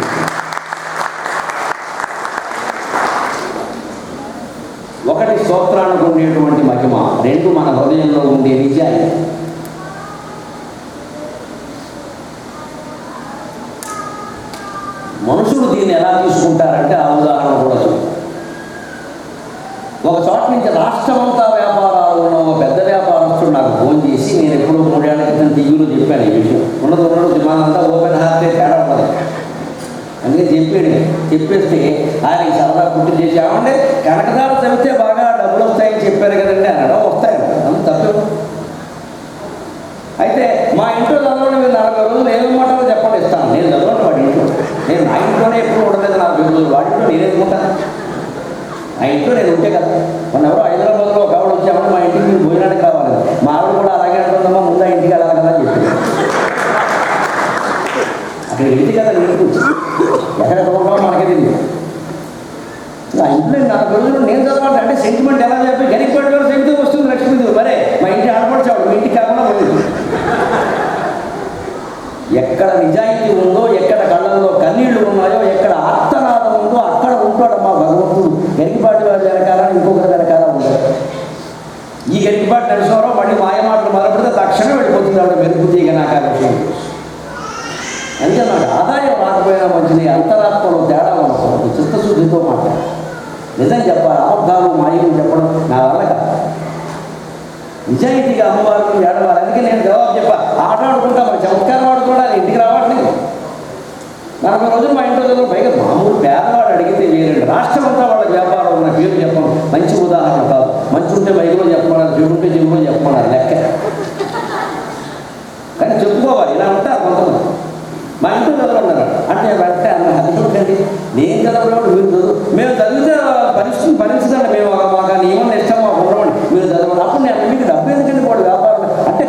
ఒకటి స్తోత్రానికి ఉండేటువంటి మహిమ, 2 మన హృదయంలో ఉండే నిజాయితీ. మనుషులు దీన్ని ఎలా తీసుకుంటారంటే ఆ ఉదాహరణ కూడా చూడండి. ఒక చోట నుంచి రాష్ట్రమంతా వ్యాపారాలు ఉన్న ఒక పెద్ద వ్యాపారస్తుడు నాకు ఫోన్ చేసి, నేను ఎప్పుడో 3 ఏళ్ల క్రితం టీవీలో చెప్పాను ఈ విషయం. ఉన్నది విమానంతా ఓపెన్ హార్టే తేడా ఉండదు. అందుకే చెప్పేస్తే ఆయనకి సరదా పుట్టి చేసి, ఏమంటే కనకదార చదివితే బాగా డబ్బులు వస్తాయని చెప్పారు కదండి అన్నాడు. వస్తాయండి, అంత తప్పే. అయితే మా ఇంట్లో చదవడం మీరు 40 రోజులు ఏమేమంటారో చెప్పండి, ఇస్తాను. నేను చదవండి వాడి ఇంట్లో. నేను నా ఇంట్లోనే ఎప్పుడు ఉండలేదు 40 రోజులు. సెంటిమెంట్ ఎలా చెప్పి గరికపాటిలో సెంటిమెంట్ వస్తుంది లక్ష్మీదేవి. మరే మా ఇంటి ఆడపడిచాడు, మీ ఇంటికి కాకుండా పోయింది. ఎక్కడ నిజాయితీ ఉందో, ఎక్కడ కళ్ళల్లో కన్నీళ్లు ఉన్నాయో, ఎక్కడ ఆర్తనాదం ఉందో అక్కడ ఉంటాడమ్మా భగవంతుడు. గరికపాటి వారి వెనకాల ఇంకొకరి వెనకాల ఉంటాడు. ఈ గరికపాటి నరసింహారావు మళ్ళీ మాయమాటలు మొదలుపెడితే తక్షణం వెళ్ళిపోతుంది ఆవిడ మెరుపు తీగ నాకు ఆ విషయం. అందుకే నాకు ఆదాయం రాకపోయినా మంచిది, అంతరాత్మలో తేడా ఉండకూడదు, చిత్తశుద్ధితో మాట్లాడాలి. నిజం చెప్పాలి, అబద్ధాలు మాయలు చెప్పడం నా వల్ల కాదు. నిజాయితీగా అమ్మవారిని ఏడవాలి. అందుకే నేను జవాబు చెప్పా, ఆట ఆడుకుంటా, మరి చమత్కారం ఆడుకోవడాలి, ఇంటికి రావట్లేదు. 40 రోజులు మా ఇంట్లో చదువు. పైగా మామూలు పేదవాడు అడిగితే వేరండి. రాష్ట్రం అంతా వాళ్ళ వ్యాపారం ఉన్న పేరు చెప్పడం మంచి ఉదాహరణ కాదు. మంచి ఉంటే మైకులో చెప్పమన్నారు, చెడుంటే చెవులో చెప్పమన్నారు, లెక్క. కానీ చెప్పుకోవాలి, ఇలా ఉంటారు కొంతమంది. మా ఇంట్లో చదవన్నారు అంటే వెంటనే అన్న అదేంటండి, నేను చదవడం మీరు చదువు, మేము చదివితే పరిస్థితి మేము మాకు నియమం ఇష్టం మాకు ఉండవండి, మీరు చదవండి. అప్పుడు నేను మీకు డబ్బు ఎందుకండి వాడు వ్యాపారం అంటే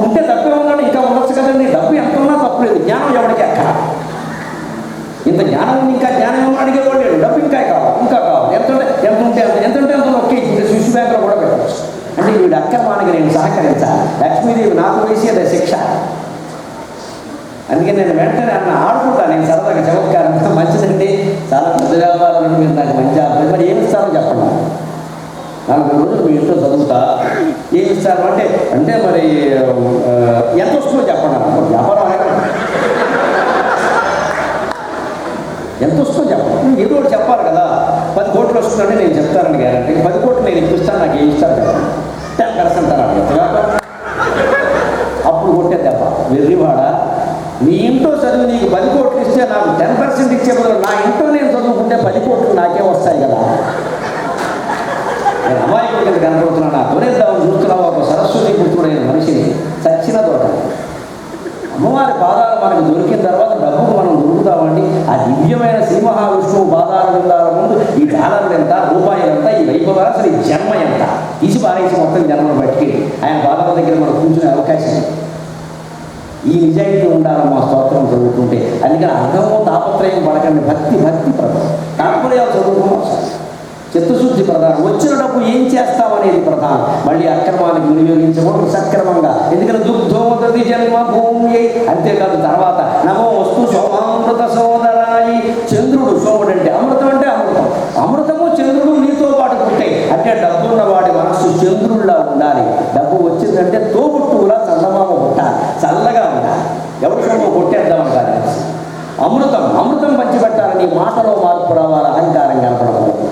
ఉంటే తప్పే ఉన్నాడు, ఇంకా ఉండొచ్చు కదండి. డబ్బు ఎంత ఉన్నా తప్పలేదు, జ్ఞానం ఎవరికి అక్కడ. ఇంత జ్ఞానం ఇంకా జ్ఞానం అడిగేవాడు లేడు. డబ్బు ఇంకా కావాలి, ఇంకా కావాలి, ఎంత ఉంటే అంత ఒకే స్విచ్ బ్యాంక్లో కూడా పెట్టవచ్చు. అంటే వీడు అక్రమానికి నేను సహకరించాలి. లక్ష్మీదేవి నాకు వేసేది శిక్ష. అందుకే నేను వెంటనే అన్న ఆడుకుంటాను, నేను సరదాగా చమత్కారం మంచిదండి, చాలా పెద్ద వ్యాపారం, మీరు నాకు మంచి ఆపలేదు, మరి ఏమి ఇస్తారో చెప్పండి. 40 రోజులు మీ ఇంట్లో చదువుతా, ఏమి ఇస్తారు అంటే మరి ఎంత వస్తుందో చెప్పండి. వ్యాపారం ఎంత వస్తుందో చెప్పండి, ఏదో ఒకటి చెప్పాలి కదా. 10 కోట్లు వస్తుందంటే నేను చెప్తానండి గ్యారంటీ. 10 కోట్లు నేను ఇప్పిస్తాను, నాకు ఏమి ఇస్తారు కదా. 10% అన్నాడు వ్యాపారం. అప్పుడు కొట్టే దెబ్బ, వెర్రివాడ, నీ ఇంట్లో చదువు నీకు 10 కోట్లు ఇస్తే నాకు 10% ఇచ్చే బదులు నా ఇంట్లో నేను చదువుకుంటే 10 కోట్లు నాకే వస్తాయి కదా. నేను అమాయకుడి కింద కనపడుతున్నాను. కొనేద్దామని చూస్తున్నావు ఒక సరస్వతి పుత్రుడైన మనిషిని, చచ్చిన తోట. అమ్మవారి పాదాలు మనకు దొరికిన తర్వాత డబ్బుకు మనం దొరుకుతామండి. ఆ దివ్యమైన శ్రీ మహావిష్ణువు పాదాల విందాల ముందు ఈ డాలర్లు ఎంత, రూపాయలు ఎంత, ఈ వైభవాలు అసలు ఈ జన్మ ఎంత తీసి పారేసి మొత్తం జన్మను బట్టి ఆయన పాదాల దగ్గర మనం కూర్చునే అవకాశం. ఈ నిజాయితీ ఉండాలమ్మా స్తోత్రం చదువుతుంటే. అందుకని అర్థము తాపత్రయం పడకండి. భక్తి ప్రభుత్వం తాత్పర్యాలు చదువుకోవడం చిత్తశుద్ధి ప్రధానం. వచ్చిన డబ్బు ఏం చేస్తామనేది ప్రధానం. మళ్ళీ అక్రమానికి వినియోగించకూడదు, సక్రమంగా. ఎందుకంటే దుగ్ధోదతి జన్మ భూమి. అంతేకాదు తర్వాత నమో వస్తు సోమామృత సోదరాయి. చంద్రుడు, సోముడు అంటే అమృతం, అంటే అమృతం. అమృతము చంద్రుడు నీతో పాటు పుట్టే. అంటే డబ్బున్న వాడి మనస్సు చంద్రుడిలా ఉండాలి. డబ్బు వచ్చిందంటే తోబుట్టువులా చందమామ పుట్టాలి, చల్లగా ఉండాలి. ఎవరి సొమ్ము కొట్టేద్దామంటారు. అమృతం పంచిపెట్టాలని మాటలో మార్పు రావాలి, అహంకారం కనపడకూడదు.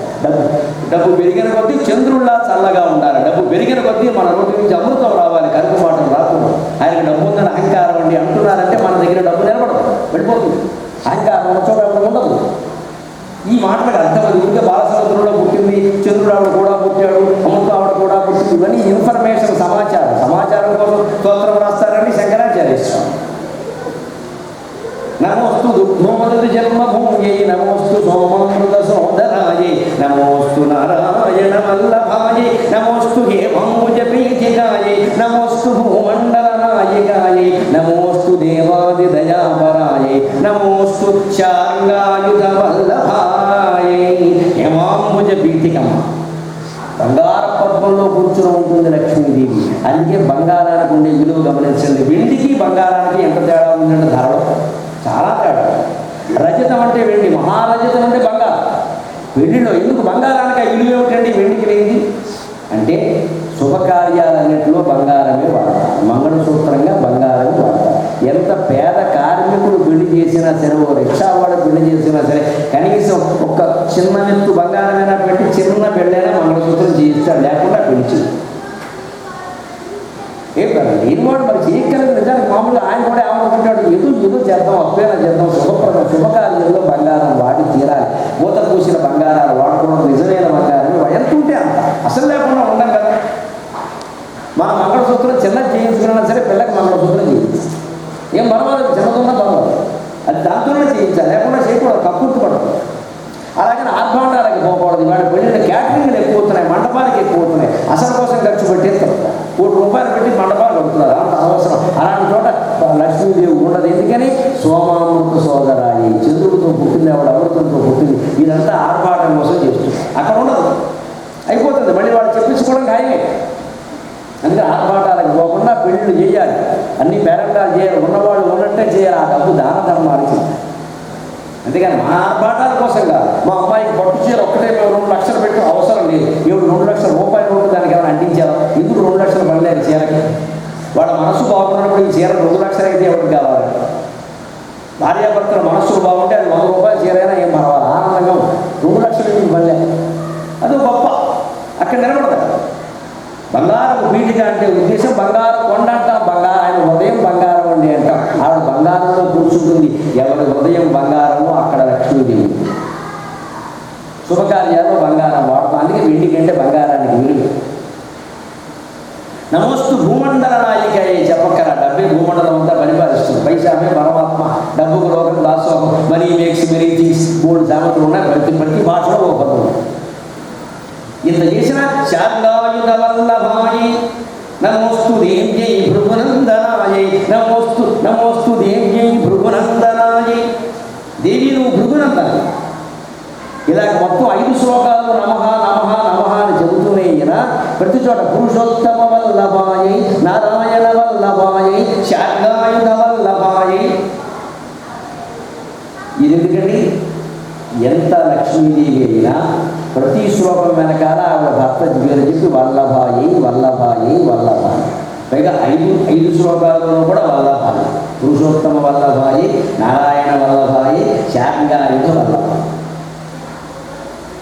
డబ్బు పెరిగిన కొద్దీ చంద్రుల్లా చల్లగా ఉండాలి. డబ్బు పెరిగిన కొద్దీ మన నోటి నుంచి అమృతం రావాలి, కరుపు మాటలు రాకూడదు. ఆయనకు డబ్బు ఉందని అహంకారం అండి అంటున్నారంటే మన దగ్గర డబ్బు నిలబడదు, వెళ్ళిపోతుంది. అహంకారం ఉన్న చోట ఉండదు. ఈ మాటలకు అర్థం ఇంకా బాలసముద్రంలో పుట్టింది, చంద్రుడు ఆవిడ కూడా పుట్టాడు, అమృతం ఆవిడ కూడా పుట్టింది. ఇవన్నీ ఇన్ఫర్మేషన్, సమాచారం కోసం స్తోత్రం రాస్తారని శంకరాచార్య స్వామి. నమోస్తు దుగ్ధోదతి జన్మభూమ్యై, నమోస్తు సోమామృత సోదరాయై, నమోస్తు నారాయణ వల్లభాయై, నమోస్తు హేమంబుజ పీఠికాయై, నమోస్తు భూమండల నాయికాయై, నమోస్తు దేవాది దయాపరాయై, నమోస్తు శాంగాయుధ వల్లభాయై. హేమాంబుజ పీఠికమ్మ బంగార పద్మంలో కూర్చుని ఉంటుంది లక్ష్మీదేవి. అందుకే బంగారానికి ఉండే విలువ గమనించండి. వెండికి బంగారానికి ఎంత తేడా ఉందంటే ధరలో చాలా తేడా. రజతం అంటే వెండి, మహారజతం అంటే బంగారం. వెండిలో ఎందుకు బంగారానికి ఆ విలువ ఏమిటండి వెండికి లేనిది అంటే శుభకార్యాలన్నింటిలో బంగారమే వాడతారు. మంగళసూత్రంగా బంగారమే వాడతారు. ఎంత పేద కార్మికుడు పెళ్లి చేసినా సరే, ఓ రిక్షావాడు పెళ్లి చేసినా సరే, కనీసం ఒక చిన్న ఎత్తు బంగారమైనా పెట్టి చిన్న పెళ్ళైనా మంగళసూత్రం చేయిస్తాడు, లేకుండా పెంచి ఏం కాదు. ఈయనవాడు మరి చేయగలదు. నిజానికి మామూలుగా ఆయన కూడా ఏమనుకుంటాడు, ఏదో చేద్దాం, అప్పైనా చేద్దాం, శుభకార్యంలో బంగారం వాడి తీరాలి. మూత పూసిన బంగారాలు వాడకూడదు, నిజమైన బంగారం ఎంత ఉంటే అంత, అసలు లేకుండా ఉండం కదా. మన మంగళసూత్రం చిన్నది చేయించుకున్నా సరే పిల్లకి మంగళసూత్రం చేయించాలి, ఏం పర్వాలేదు, చిన్నదున్నా పర్వాలేదు, అది దాంతోనే చేయించాలి, లేకుండా చేయకూడదు, కక్కుర్తి పడదు. అలాగే ఆర్భాండాలకు పోకూడదు. ఇవాళ పెళ్ళిళ్ళ క్యాటరింగ్లు ఎక్కువ అవుతున్నాయి, మండపానికి ఎక్కువ అవుతున్నాయి. అసలు కోసం ఖర్చు పెట్టేది తప్ప. ₹1 పెట్టి మండపాలు కడుతున్నారు, అంత అవసరం. అలాంటి చోట లక్ష్మీదేవి ఉండదు. ఎందుకని సోమామృత సోదరాయి, చంద్రుడితో పుట్టింది ఆవిడ, అమృతంతో పుట్టింది. ఇదంతా ఆర్భాటం కోసం చేస్తుంది. అక్కడ ఉండదు, అయిపోతుంది. తెచ్చుకోవడం ఖాయమే. అందుకే ఆర్భాటాలకు పోకుండా పెళ్ళిళ్ళు చేయాలి, అన్ని పేరంటాలు చేయాలి, ఉన్నవాళ్ళు ఉన్నట్టే చేయాలి. ఆ డబ్బు దాన ధర్మానికి. అంతేగాని మా ఆర్భాటాల కోసం కాదు. మా అమ్మాయికి పట్టు చీర ఒక్కటే మేము 2 లక్షలు పెట్టు అవసరం లేదు. మేము 2 లక్షల రూపాయలు ఉంటే దానికి ఏమైనా అంటించారు. ఎందుకు 2 లక్షలు పడలేదు చీరకి? వాళ్ళ మనసు బాగున్నప్పుడు ఈ చీర 2 లక్షలు అయితే ఎవరికి కావాలి? భార్యాభర్తల మనస్సులు బాగుంటే అది 100 రూపాయల చీర అయినా ఏం పర్వాలి, ఆనందంగా 2 లక్షలు మీకు పడలే, అది గొప్ప. అక్కడ నిలబడతారు. బంగారం పీఠిక అంటే ఉద్దేశం బంగారం కొండ అంటాం. ఆయన ఉదయం బంగారం అండి అంటాం. ఆవిడ బంగారంలో కూర్చుంటుంది. ఎవరి హృదయం బంగారమో అక్కడ లక్ష్మీదేవి. శుభకార్యాల్లో బంగారం వాడతాం. అందుకే వెండి కంటే బంగారానికి విలువ. నమోస్తు భూమండల నాయికయే చెప్పక్కర. డబ్బే భూమండలం అంతా పరిపాలిస్తుంది. పైసామే పరమాత్మ, డబ్బుకు రోగం దాసోహం, మనీ మేక్స్ మెనీ థింగ్స్, 3 సామెతలు ఉన్నాయి. ప్రతి భాషలో ఒక పదం. ఇంత చేసిన శార్గాయుధ వల్లభాయి నమోస్తు దేవ్యై భృగునందనాయై, నమోస్తు దేవ్యై భృగునందనాయై. దేవి నువ్వు భృగునందన. ఇలాగ మొత్తం 5 శ్లోకాలు నమః నమః నమః అని చెబుతూనే ఈయన ప్రతి చోట పురుషోత్తమ వల్లభాయై, నారాయణ వల్లభాయై, శార్గాయుధ వల్లభాయై. ఇది ఎందుకండి? ఎంత లక్ష్మీదేవి అయినా ప్రతి శ్లోకం వెనకాల ఆవిడ భర్త పేరు చెప్పి వల్లభాయి వల్లభాయి వల్లభాయి. పైగా 5 శ్లోకాలలో కూడా వల్లభాయి. పురుషోత్తమ వల్లభాయి, నారాయణ వల్లభాయి, శార్గాయుధ వల్లభాయి.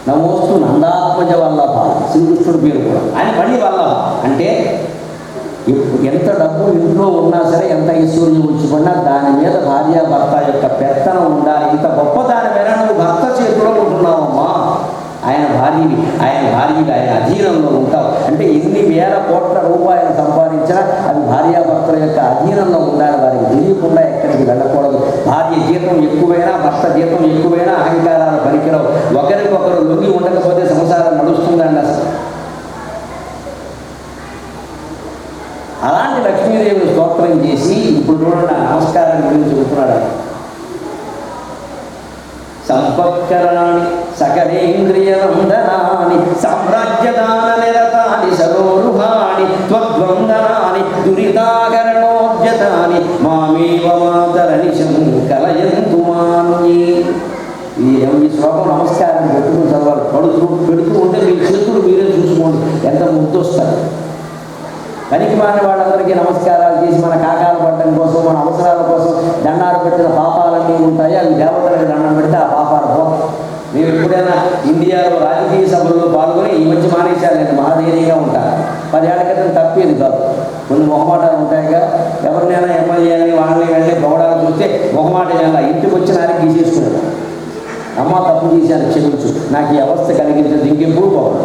నమోస్తు నందాత్మజ వల్లభ, శ్రీకృష్ణుడి పేరు కూడా. ఆయన మళ్ళీ వల్లభ అంటే ఎంత డబ్బు ఇంట్లో ఉన్నా సరే, ఎంత ఐశ్వర్యం ఉంచుకున్నా దాని మీద భార్యాభర్త యొక్క పెత్తనం ఉండాలి. ఇంత గొప్ప దాని మీద నువ్వు భర్త చేతిలో ఉంటున్నావమ్మా. ఆయన భార్యవి, ఆయన అధీనంలో ఉంటావు అంటే ఎన్ని వేల కోట్ల రూపాయలు సంపాదించినా అది భార్యాభర్తల యొక్క అధీనంలో ఉండాలి. వారికి తెలియకుండా ఎక్కడికి వెళ్ళకూడదు. భార్య జీతం ఎక్కువైనా, భర్త జీతం ఎక్కువైనా అహంకారాలు పనికిరావు. ఒకరికొకరు లొంగి ఉండకపోతే సంసారం నడుస్తుందండి అసలు. అలాంటి లక్ష్మీదేవిని స్తోత్రం చేసి ఇప్పుడు చూడండి నమస్కారం గురించి చెబుతున్నాడు. సంపత్కరాణి సకలేంద్రియనందనాని సామ్రాజ్యదాన నిరతాని సరోరుహాని త్వద్వందనాని దురితాకరణోద్యతాని మామేవ మాతరనిశం కలయంతు మాన్యే. ఈ శ్లోకం నమస్కారం పెట్టుకుని చదవాలి. పెడుతూ ఉంటే మీ చేతులు మీరే చూసుకోండి ఎంత ముద్దొస్తారు. పనికి మారిన వాళ్ళందరికీ నమస్కారాలు చేసి మన కాకాలు పట్టడం కోసం, మన అవసరాల కోసం దండాలు పెట్టిన పాపాలన్నీ ఉంటాయి. అవి దేవతలకు దండం పెడితే ఆ పాపాలు పోతాయి. మేము ఎప్పుడైనా ఇండియాలో రాజకీయ సభల్లో పాల్గొని ఈ మధ్య మానేశారు. నేను మహాధైర్యంగా ఉంటాను. 10 ఏళ్ల క్రితం తప్పేది కాదు. కొన్ని మొహమాటాలు ఉంటాయిగా. ఎవరినైనా ఎమ్మెల్యేని వాళ్ళని వెళ్ళి పొగడాలు చూస్తే మొహమాట ఎలా ఇంటికి వచ్చినారని గీసేసుకున్నాడు. అమ్మ తప్పు చేశాను, క్షమించు, నాకు ఈ అవస్థ కలిగించదు, ఇంకెప్పుడు పోవడం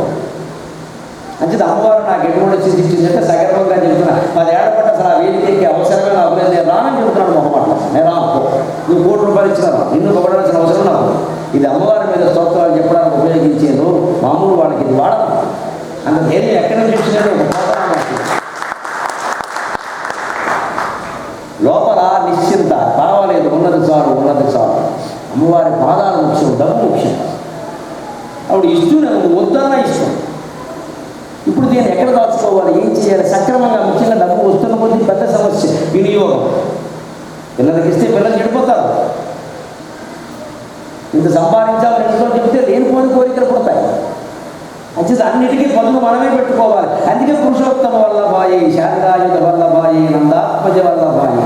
అంచేది అమ్మవారు నాకు ఎటువంటి స్థితి ఇచ్చిందంటే సగర్వంగా చెబుతున్నా. 10 ఏళ్ల పాటు అసలు ఆ వేదికకి అవసరమే నాకు లేదు. నేను రానని చెబుతున్నాను మొహమాట. నేను రానుకో, నువ్వు 1 కోటి రూపాయలు ఇచ్చినాను, నిన్ను పొగడాల్సిన అవసరం నాకు. ఇది అమ్మవారి మీద స్తోత్రాలు చెప్పడానికి ఉపయోగించేది. మామూలు వాళ్ళకి ఇది వాడదు. అంత ధైర్యం ఎక్కడి నుంచి వచ్చినట్టు ఒక లోపల నిశ్చింత, పర్వాలేదు, ఉన్నది చాలు. అమ్మవారి పాదాలు ముఖ్యం, డబ్బు ముఖ్యం. ఆవిడ ఇస్తూనే వద్దన్నా ఇష్టం. ఇప్పుడు దీన్ని ఎక్కడ దాచుకోవాలి, ఏం చేయాలి? సక్రమంగా ముఖ్యంగా డబ్బు వస్తున్న కొద్ది పెద్ద సమస్య వినియోగం. పిల్లలకి ఇస్తే పిల్లలు చెడిపోతారు. ఇంత సంపాదించాలని ఇంట్లో చెప్తే లేనిపోని కోరికలు పుడతాయి. అంచేది అన్నిటికీ పదులు మనమే పెట్టుకోవాలి. అందుకే పురుషోత్తమ వల్లభాయి, శాంతాయుధ వల్లభాయి, నందాత్మజ వల్లభాయి.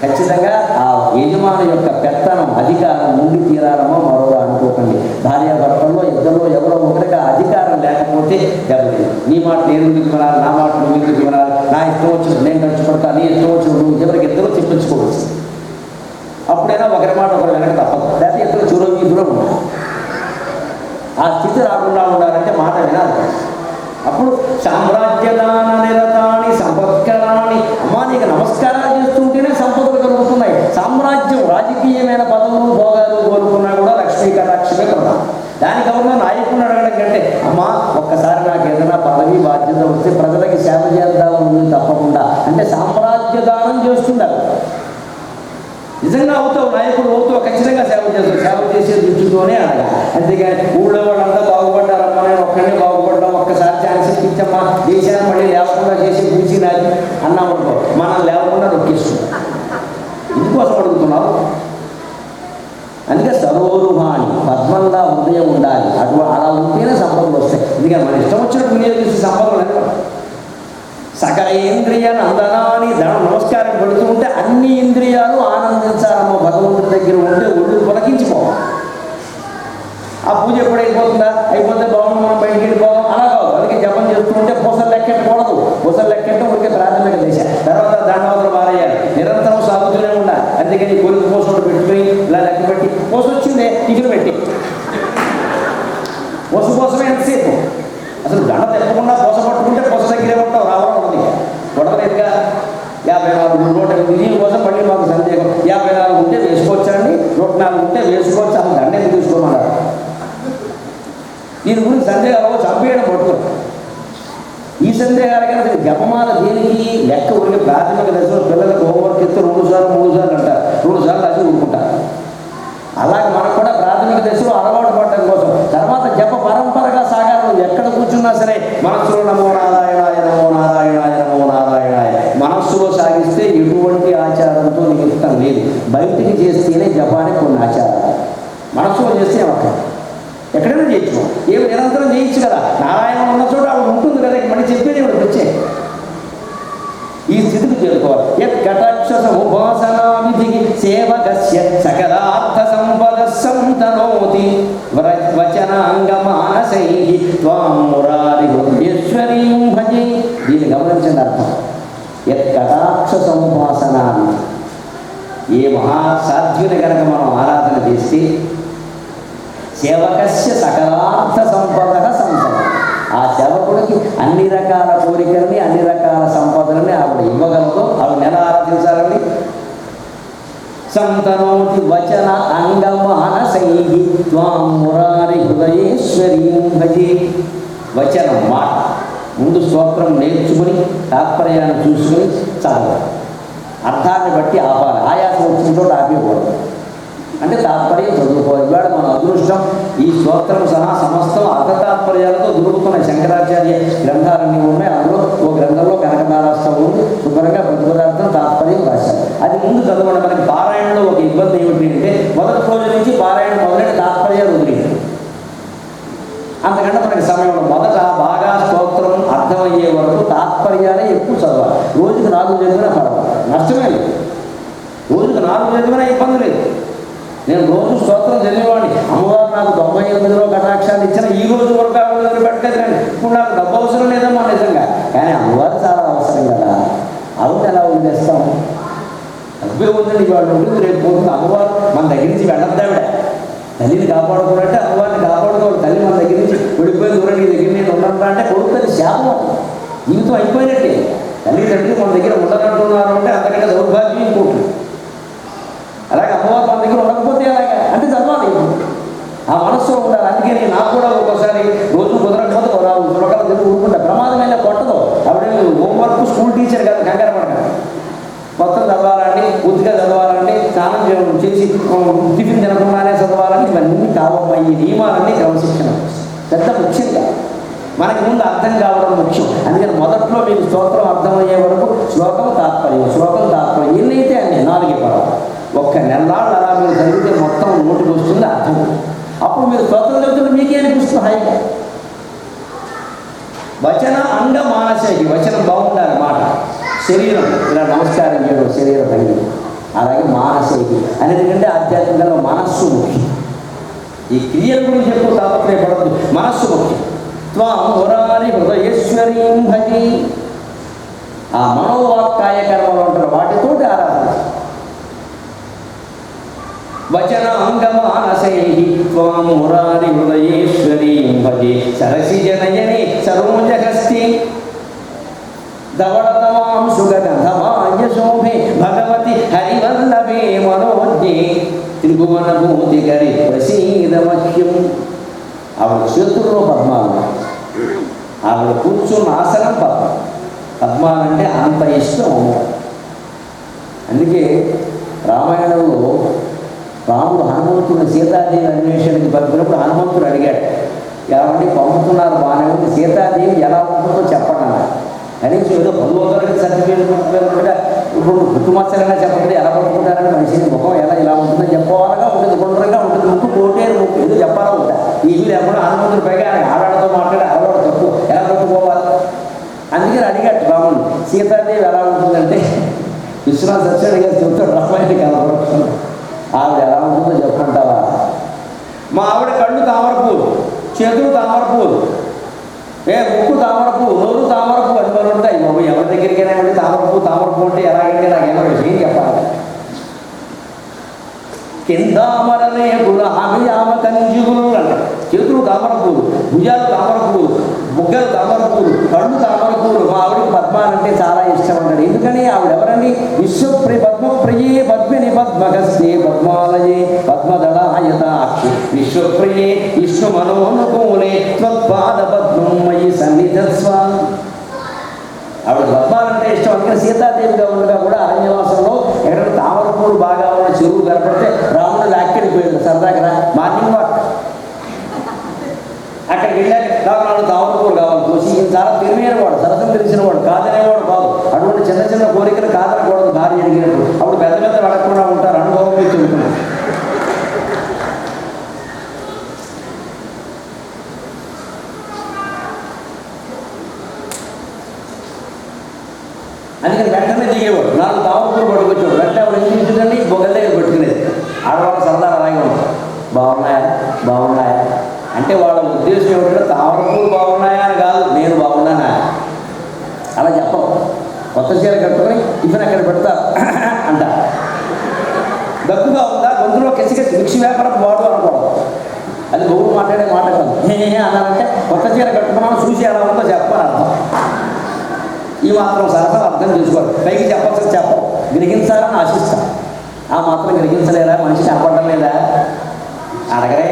ఖచ్చితంగా ఆ యజమాని యొక్క పెత్తనం, అధికారం ఉండి తీరాలమో మరో అనుకోకండి. భార్యాభర్తల్లో ఇద్దరిలో ఎవరో ఒకటిగా అధికారం లేకపోతే దెబ్బతింది. నీ మాట నేను ఎందుకు వినాలి, నా మాట నువ్వు ఎందుకు వినాలి, నా ఇష్టం వచ్చిన నేను ఖర్చు పడతా, నీ ఇష్టం వచ్చిన నువ్వు, ఎవరికి ఇద్దరు చెప్పించుకోవచ్చు. అప్పుడైనా ఒకరి మాట ఒకరు వెనక తప్పదు. లేకపోతే ఇద్దరు చూడవీధిలో ఉంటారు. ఆ స్థితి రాకుండా ఉండాలంటే మాట వినాలి. అప్పుడు సామ్రాజ్యదాన నిరతాని సంపత్కరాణి. అమ్మా నీకు నమస్కారాలు చేస్తుంటేనే సంపదలు కలుగుతున్నాయి. సామ్రాజ్యం, రాజకీయమైన పదవులు భోగాలు కోరుకున్నా కూడా లక్ష్మీ కటాక్షమే కదా. దానికి ఎవరన్నా నాయకుడిని అడగడం కంటే అమ్మా ఒక్కసారి నాకు ఏదైనా పదవి బాధ్యత వస్తే ప్రజలకి సేవ చేద్దామని తప్పకుండా అంటే సామ్రాజ్య దానం చేస్తున్నారు. నిజంగా అవుతావు, నాయకుడు అవుతావు, ఖచ్చితంగా సేవ చేస్తావు. సేవ చేసే దృష్టితోనే అడగాలి. అంతేగాని ఊళ్ళో వాళ్ళంతా బాగుపడ్డారమ్మా, నేను ఒక్కడే బాగుపడ్డా, ఒక్కసారి ఇచ్చమ్మా, దేశాన్ని మళ్ళీ లేవకుండా చేసి పూచి నాది అన్నామనుకో, మనం లేవకుండా నొక్కిస్తున్నాం. ఇందుకోసం అడుగుతున్నావు. అందుకే సరోరుహాని పద్మంలా హృదయం ఉండాలి. అలా ఉంటేనే సంపదలు వస్తాయి. ఎందుకంటే మన ఇష్టం వచ్చినట్టు వినియోగిస్తే సంపదలు అనేవాడు. సకల ఇంద్రియ నందనాన్ని నమస్కారం పెడుతూ ఉంటే అన్ని ఇంద్రియాలు ఆనందించాలమ్మా. భగవంతుడి దగ్గర ఉంటే ఒళ్ళు పొలకించిపోవాలి. ఆ పూజ ఎప్పుడు అయిపోతుందా, అయిపోతే బాగుంది మనం బయటికి వెళ్ళిపోదాం అలా కాదు. అందుకే జపం చేస్తూ ఉంటే పూసలు లెక్కెట్టకూడదు. పూసలు లెక్కెట్టడం ఉడికే ప్రాథమిక దశ. తర్వాత దండవతలు మారేయాలి, నిరంతరం సాగుతూనే ఉండాలి. అందుకని కొడుకు పూస పెట్టుకుని ఇలా లెక్క పెట్టి పూస వచ్చిందే టికెట్ పెట్టి పూస కోసమే ఎంతసేపు. అసలు దండ తెప్పకుండా పూస పట్టుకుంటే పూస దగ్గరే ఉంటావు, రావడం ఉంది. గొడవలేదుగా 54 108 దీని కోసం మళ్ళీ మాకు సందేహం. 54 ఉంటే వేసుకోవచ్చా అండి, 104 ఉంటే వేసుకోవచ్చు. అసలు దండ ఎందుకు తీసుకోమన్నారు? దీని గురించి సందేహాలు చంపేయడం పట్టుకో. ఈ సందేహాలకైనా అసలు జపమాల దేనికి లెక్క ఉడికి ప్రాథమిక దశలో పిల్లలకు హోంవర్క్ ఇస్తే 2 సార్లు 3 సార్లు అంటారు, 2 సార్లు అది ఊరుకుంటారు. అలాగే మనకు కూడా ప్రాథమిక దశలో అలవాటు పడడం కోసం తర్వాత జప పరంపరగా సాగాలి. ఎక్కడ కూర్చున్నా సరే మనస్సులో నమో నారాయణాయ నమో నారాయణాయ నమో నారాయణాయ మనస్సులో సాగిస్తే ఎటువంటి ఆచారంతో నిమిత్తం లేదు. బయటికి చేస్తేనే జపానికి కొన్ని ఆచారాలు, మనస్సులో చేస్తే అక్కడ ఎక్కడైనా చేయొచ్చు. ఏమి నిరంతరం చేయొచ్చు కదా. నారాయణ ఉన్న చోట ఆవిడ ఉంటుంది కదా, మళ్ళీ చెప్పేది ఇవిడ వచ్చే ఈ స్థితికి చేరుకోవాలి. యత్కటాక్షసముపాసనా విధికి సేవకస్య సకలార్థ సంపద సంతనోతి వచనాంగమానసైః త్వాం మురారిహృద్యేశ్వరీం భజే. దీన్ని గమనించండి అర్థం. యత్కటాక్షసముపాసన, ఏ మహాసాధ్యుని కనుక మనం ఆరాధన చేస్తే సేవకస్య సకలార్థ సంపద సంపద, ఆ సేవకుడికి అన్ని రకాల కోరికల్ని అన్ని రకాల సంపదలని ఆవిడ ఇవ్వగలదు. ఆవిడ నెల ఆరాధించాలండి. సంతనోతి వచన అంగమానసైః త్వాం మురారి హృదయేశ్వరీం భజే. వచనం మాట ముందు స్తోత్రం నేర్చుకుని తాత్పర్యాన్ని చూసుకుని చదవాలి. అర్థాన్ని బట్టి ఆపాలి. ఆయాసం వచ్చిన చోట ఆపేయకూడదు. అంటే తాత్పర్యం చదువుకోవాలి. ఇవాళ మన అదృష్టం ఈ స్తోత్రం సహా సమస్తం అర్థ తాత్పర్యాలతో దొరుకుతున్నాయి. శంకరాచార్య గ్రంథాలన్నీ ఉన్నాయి. అందులో ఓ గ్రంథంలో కనకదారాష్టం ఉంది. శుభ్రంగా ప్రతి పదార్థం తాత్పర్యం రాశారు. అది ముందు చదవండి. మనకి పారాయణలో ఒక ఇబ్బంది ఏమిటి అంటే మొదటి రోజు నుంచి పారాయణ మొదలైన తాత్పర్యాలు వదిలేదు. అంతకంటే మనకి సమయంలో మొదట బాగా స్తోత్రం అర్థమయ్యే వరకు తాత్పర్యాలే ఎక్కువ చదవాలి. రోజుకి 4 చదివినా పర్వాలి, నష్టమే లేదు. రోజుకి 4 చదివినా ఇబ్బంది లేదు. నేను రోజు స్తోత్రం చదివేవాడిని. అమ్మవారు నాకు 98లో కటాక్షాలు ఇచ్చిన ఈ రోజు వరకు ఆవిడ పెట్టలేదండి. ఇప్పుడు నాకు డబ్బు అవసరం లేదమ్మా నిజంగా, కానీ అమ్మవారు చాలా అవసరం కదా. ఆవిడ ఎలా వదిలేస్తాం? డబ్బే ఉందండి ఇవాళ ఉంటుంది, రేపు పోతుంది. అమ్మవారు మన దగ్గర నుంచి వెళ్ళద్దావిడ. తల్లిని కాపాడుకోవాలంటే అమ్మవారిని కాపాడుకోవాలి. తల్లి మన దగ్గర నుంచి వెళ్ళిపోయిన దూరం నీ దగ్గర నేను ఉండను అంటే కొడుతుంది శాపం. జీవితం అయిపోయినట్టే. తల్లి తండ్రి మన దగ్గర ఉండనంటున్నారు అంటే అంతకంటే దౌర్భాగ్యం ఇంకోటి. అలాగే అమ్మవారు మన దగ్గర ఉండకపోతే అలాగే అంటే చదవాలి. ఆ మనస్సులో ఉండాలి. అందుకే నాకు కూడా ఒక్కోసారి రోజు కుదరకపోతే శ్లోకాలు తెలిసి ఊరుకుంటా. ప్రమాదమైన కొట్టదు. ఆవిడ హోంవర్క్ స్కూల్ టీచర్ కదా, కంగారు పడకండి. మొత్తం చదవాలండి, పూర్తిగా చదవాలండి, స్నానం చేసి టిఫిన్ తినకుండానే చదవాలండి. ఇవన్నీ కావమ్మా. ఈ నియమాలన్నీ క్రమశిక్షణ పెద్ద ముఖ్యంగా మనకి ముందు అర్థం కావడం ముఖ్యం. అందుకని మొదట్లో మీకు స్తోత్రం అర్థమయ్యే వరకు శ్లోకం తాత్పర్యం, శ్లోకం తాత్పర్యం ఎన్నైతే అన్నీ 4 పర్వాలు. ఒక్క నెలలాళ్ళు అలా మీరు చదివితే మొత్తం నోటికి వస్తుంది అర్థం. అప్పుడు మీరు స్తోత్రం చదువుతుంటే మీకే అనిపిస్తుంది హాయిగా. వచన అంగ మానసైకి, వచనం బాగుండాలి. మాట శరీరం ఇలా నమస్కారం చేయడం శరీర భంగి. అలాగే మానసైకి అనేదికంటే ఆధ్యాత్మికంగా మనస్సు ముఖ్యం. ఈ క్రియల గురించి ఎక్కువ తాపత్రయపడద్దు, మనస్సు ముఖ్యం. త్వాం మురారి హృదయేశ్వరీం భజే. ఆ మనోవాక్కాయ కర్మలు ఉంటారు, వాటితోటి ఆరాధన. వచన అంగమానసైః త్వాం మురారి హృదయేశ్వరీం భజే. సరసి జనయనే సరోజహస్తి ధవళతమాం సుగంధమాయ శోభే భగవతి హరివల్లభే మనోజ్ఞే త్రిభువనభూతికరి ప్రసీదమహ్యం. ఆవిడ చేతుల్లో పద్మాలు, ఆవిడ కూర్చున్న ఆసనం పద్మం. పద్మాలంటే అంత ఇష్టం. అందుకే రామాయణంలో రాముడు హనుమంతుడు సీతాదేవి అన్వేషణకి పంపినప్పుడు హనుమంతుడు అడిగాడు, ఏమండి పంపుతున్నారు బాగానే ఉంది, సీతాదేవి ఎలా ఉంటుందో చెప్పండి అన్నారు. కనీసం ఏదో 10వ తరగతి సర్టిఫికేట్గా ఇప్పుడు పుట్టుమచ్చలైనా చెప్పండి, ఎలా పట్టుకుంటారని మనిషిని ముఖం ఇలా ఉంటుందో చెప్పవాలగా ఉంటుంది, గుండ్రంగా ఉంటుంది, ముక్కు కోటేరు ముక్కు ఏదో చెప్పాలా ఉంటా. ఇవి లేకుండా హనుమంతుడి పైగా ఆయన ఆడాడతో మాట్లాడి అలవాటు తప్పు ఎలా పట్టుకోవాలి. అందుకని అడిగట్టు రాముడు సీతాదేవి ఎలా ఉంటుందంటే విశ్వనాథ సత్యనారాయణ గారు చెబుతాడు, రామాయణ కలపడుతుంది. ఆవిడ ఎలా ఉంటుందో చెప్పుకుంటావా? మా ఆవిడ కళ్ళు తామరపూలు, చేతులు తామరపూలు, ముక్కు తామరపు, నోరు తామరపు అనుభవాలు ఉంటాయి. ఎవరి దగ్గరికైనా వెళ్ళి తామరపు అంటే ఎలాగంటే నాకేమో విషయం చెప్పాలి. కిందామరనే ఆమె ఆమె కంజుగులు అంటారు. చేతులు తామరపూలు, భుజాలు తామరపూలు, బుగ్గలు తామరపూలు, కళ్ళు తామరపూలు. మా ఆవిడకి పద్మాలంటే చాలా ఇష్టం అంటాడు. ఎందుకని ఆవిడ ఎవరండి? పద్మప్రియే పద్మిని పద్మగస్తే పద్మాలయే పద్మదళాయతాక్షి విశ్వప్రియే విష్ణు మనోనుకూలే త్వత్పాద పద్మమయి సన్నిధత్స్వ. ఆవిడ పద్మాలంటే ఇష్టం. అందుకని సీతాదేవిగా ఉండగా కూడా అరణ్యవాసంలో ఎక్కడైనా తామరపూలు బాగా ఉన్న చెరువు కనపడితే రాముడు లాక్కెళ్ళిపోయాడు సరదాగా మార్నింగ్ వాక్. అక్కడికి వెళ్ళాక నాకు 4 తామరపూలు కావాలి చూసి, ఈయన చాలా తెలివైన వాడు, సరసం తెలిసిన వాడు, కాదనేవాడు కాదు. అటువంటి చిన్న చిన్న కోరికలు కాదనకూడదు భార్య అడిగినప్పుడు. అప్పుడు పెద్ద పెద్ద అడగకుండా ఉంటారు, అనుభవం మీద చెబుతున్నారు. అందుకని వెంటనే దిగేవాడు. 4 తామరపూలు పట్టుకొచ్చేవాడు. వెంటనే ఆవిడ ఏం చేసిందండి, బొగ్గల దగ్గర పెట్టుకునేది. ఆడవాళ్ళ సరదా అలాగే ఉంటుంది. బాగున్నాయా బాగున్నాయా అంటే వాళ్ళ ఉద్దేశం ఏమిటంటే తామరపూలు బాగున్నాయా అని కాదు, నేను బాగున్నానా అలా చెప్పం. కొత్త చీర కట్టుకొని టిఫిన్ అక్కడ పెడతా అంట. దగ్గుగా ఉందా, గొంతులో కెసికెసి మిక్సీ వ్యాపారం వాడు అనుకోవడం, అది గౌరవ మాట్లాడే మాట కాదు. అన్నారంటే కొత్త చీర కట్టుకున్నాను చూసి ఎలా ఉందో చెప్పని అర్థం. ఈ మాత్రం సరసలు అర్థం చేసుకోవాలి. పైకి చెప్పాల్సి చెప్పం, గ్రహించాలని ఆశిస్తాం. ఆ మాత్రం గ్రహించలేదా? మనిషి కనపడడం లేదా? అడగరే.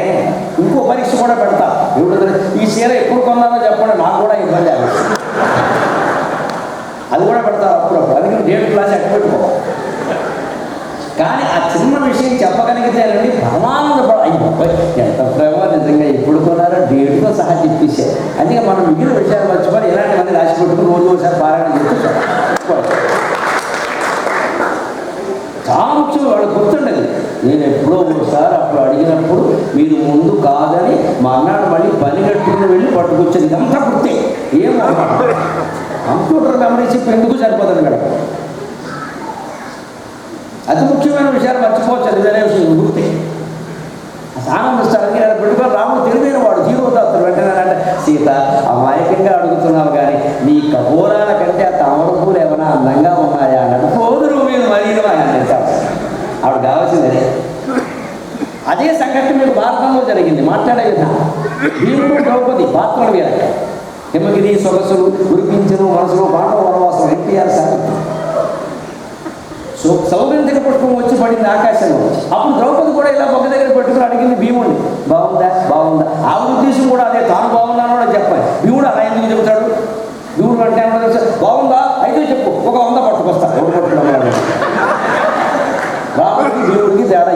ఇంకో పరీక్ష కూడా పెడతా. ఈ చీర ఎప్పుడు కొన్నానో చెప్పండి, నాకు కూడా ఇబ్బంది అవ్వచ్చు. అది కూడా పెడతారు అప్పుడప్పుడు. అందుకని డేట్ క్లాస్ ఎక్కడ పెట్టుకో. కానీ ఆ చిన్న విషయం చెప్పగలిగితే పరమానంద అయ్యో ఎంత ప్రేమ నిజంగా ఎప్పుడు కొన్నారో డేట్తో సహా చెప్పేసారు. అందుకే మనం మిగిలిన విషయాలు మర్చిపోయి ఇలాంటివన్నీ రాసి పెట్టుకుని రోజు ఒకసారి పారాయణ చేస్తే చాలా ముఖ్యం. వాళ్ళు గుర్తుండదు. నేను ఎప్పుడో ఒకసారి అప్పుడు అడిగినప్పుడు మీరు ముందు కాదని మర్నాడు మళ్ళీ పని కట్టుకుని వెళ్ళి పట్టుకొచ్చేది. ఇదంతా గుర్తే. ఏం కంప్యూటర్ మెమరీ చెప్పి ఎందుకు సరిపోతుంది కదా. అతి ముఖ్యమైన విషయాలు మర్చిపోవచ్చు. అది వేరే విషయం గుర్తే. ఆనందిస్తానికి నేను పెట్టుకొని రాముడు తెలివైన వాడు, జీరోదాత్తుడు. వెంటనే అంటే సీత అమాయకంగా అడుగుతున్నావు కానీ నీ కపోరాల కంటే ఆ తామరపూలు ఏమైనా అందంగా ఉన్నాయా అన్నాడు. పోదురు మీరు మరీను అని అంటారు. ఆవిడ కావాల్సిందే. అదే సంఘటన మీకు భారతంలో జరిగింది. మాట్లాడే విధానం భీముడు ద్రౌపది పాత్రలు వేరే. హిమగిరి సొగసులు కురిపించను మనసులో పాండవ వనవాసం ఎన్టీఆర్ సాగిత్యం. సౌగంధిక పుష్పం వచ్చి పడింది ఆకాశంలో. అప్పుడు ద్రౌపది కూడా ఇలా బొగ్గ దగ్గర పెట్టుకుని అడిగింది భీముడిని, బాగుందా బాగుందా. ఆవిడ ఉద్దేశం కూడా అదే, తాను బాగుందానో కూడా చెప్పాలి. భీముడు అలా ఎందుకు చెబుతాడు? భీముడు అంటే బాగుందా అయితే చెప్పు, ఒక 100 పట్టుకొస్తా. ఎవరు పట్టుకోవడం రాముడికి భీముడికి తేడా.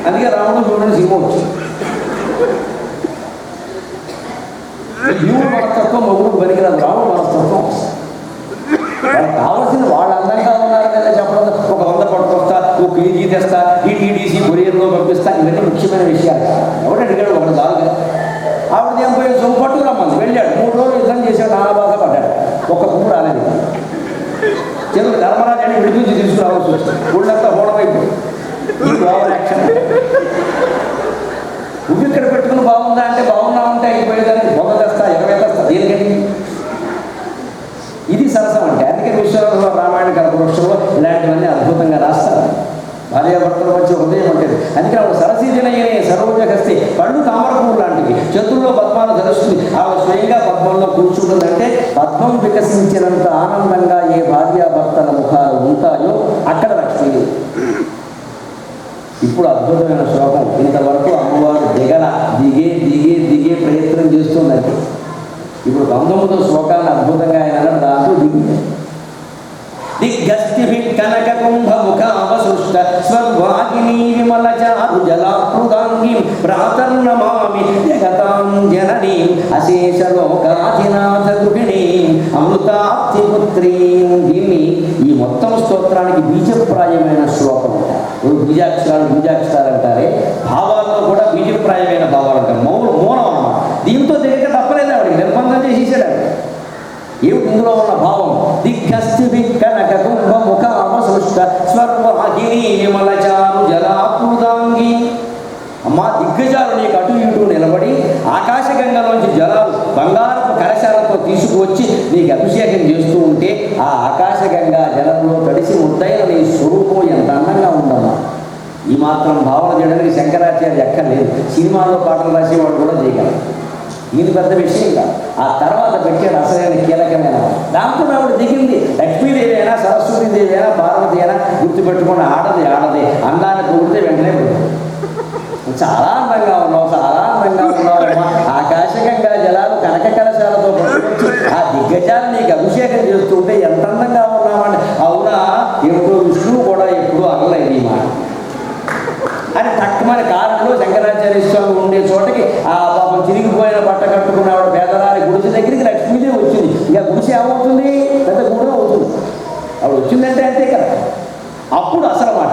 అందుకే రాముడు భీముడిని సినిమా వచ్చి భీముడు మనస్తత్వం మొగుడు పనికిరాదు, రాముడు మనస్తత్వం. వాళ్ళకి కావాల్సిన వాళ్ళు అందంగా ఉన్నారు కదా చెప్పడం. ఒక 100 పట్టుకొస్తా, ఒక కేజీ తెస్తా, ఈ టీడీసీ కొరియర్లో పంపిస్తా, ఇవన్నీ ముఖ్యమైన విషయాలు. ఎవరు అడిగాడు? ఒకటి దారుగా ఆవిడ ఏం పోయి సొమ్ము పట్టుకురమ్మంది. వెళ్ళాడు. 3 రోజులు యుద్ధం చేశాడు. నానా బాధ పడ్డాడు. ఒక్క పువ్వు రాలేదు. చివరికి ధర్మరాజాన్ని విడిపించి తీసుకురావాల్సి వచ్చింది. ఊళ్ళంతా హోడమైపోయి ఈ ఓవర్ యాక్షన్. నువ్వు ఇక్కడ పెట్టుకుని బాగుందా అంటే బాగున్నా ఉంటే అయిపోయేదాన్ని 100 తెస్తా 20 తెస్తా దేనికని. ఇది సరసం అంటే. అందుకే విశ్వనాథ రామాయణ కల్పవృక్షంలో ఇలాంటివన్నీ అద్భుతంగా రాస్తారు. భార్యాభర్తల మధ్య హృదయం ఉంటుంది. అందుకే ఆవిడ సరసీజనయ్యనే సర్వోజగస్తే కళ్ళు తామరపూలు లాంటివి, చేతుల్లో పద్మాలు ధరిస్తుంది. ఆవిడ స్వయంగా పద్మంలో కూర్చుంటుందంటే పద్మం వికసించినంత ఆనందంగా ఏ భార్యాభర్తల ముఖాలు ఉంటాయో అక్కడ లక్ష్మి. ఇప్పుడు అద్భుతమైన శ్లోకం. ఇంతవరకు అమ్మవారు దిగే ప్రయత్నం చేస్తుందంటే ఇప్పుడు 19వ శ్లోకాన్ని అద్భుతంగా ఆయన దాంట్లో దిగింది. దిగ్గస్తిభి కనక కుంభ ముఖావసృష్ట స్వర్వాహినీ విమల చారు జలాకృతాంగీం ప్రాతర్నమామి జగతాం జననీం అశేష లోకాధినాథ గృహిణీం అమృతాప్తిపుత్రీం. దీన్ని ఈ మొత్తం స్తోత్రానికి బీజప్రాయమైన శ్లోకం. బీజాక్షరాలు అంటారే, భావాల్లో కూడా బీజప్రాయమైన భావాలు అంటారు. మూలం అన్నమాట. దీంతో తెలియక తప్పలేదు, ఆవిడకి నిర్బంధం చేసేసాడు. ఏమిటి ఇందులో ఉన్న భావం? దిగ్గస్తిభి కనక కుంభ ముఖావసృష్ట స్వర్వాహినీ విమల చారు జలాకృతాంగీ. అమ్మా, దిగ్గజాలు నీకు అటు ఇటు నిలబడి ఆకాశగంగలోంచి జలాలు బంగారపు కలశాలతో తీసుకువచ్చి నీకు అభిషేకం చేస్తూ ఉంటే ఆ ఆకాశగంగా జలంలో తడిసి ముద్దైన నీ స్వరూపం ఎంత అందంగా ఉందమ్మా. ఈ మాత్రం భావన చేయడానికి శంకరాచార్య ఎక్కర్లేదు. సినిమాల్లో పాటలు రాసేవాడు కూడా చేయగలరు. ఇది పెద్ద విషయం కాదు. ఆ తర్వాత పెట్టాడు అసలైన కీలకమైన. దాంతో ఆవిడ దిగింది. లక్ష్మీదేవి అయినా సరస్వతీదేవి అయినా పార్వతి అయినా గుర్తుపెట్టుకుని ఆడది అందాన్ని పొగిడితే వెంటనే చాలా అందంగా ఉన్నావు, చాలా అందంగా ఉన్నావు. ఆకాశగంగా జలాలు కనక కలశాలతో పట్టుకొచ్చి ఆ దిగ్గజాలు నీకు అభిషేకం చేస్తుంటే ఎంత అందంగా ఉన్నామంటే, అవునా, ఎప్పుడు విష్ణువు కూడా ఎప్పుడు అనలేదు ఈ మాట అని తక్కువని కారణంలో శంకరాచార్య స్వామి ఉండే చోటకి ఆ పాపం చిరిగిపోయిన బట్ట కట్టుకున్నవాడు పేదరాని గుడిసె దగ్గరికి లక్ష్మీదేవి వచ్చింది. ఇక గుడిసె ఏమవుతుంది? పెద్ద గూడ అవుతుంది. ఆవిడ వచ్చిందంటే అంతే కదా. అప్పుడు అసలు మాట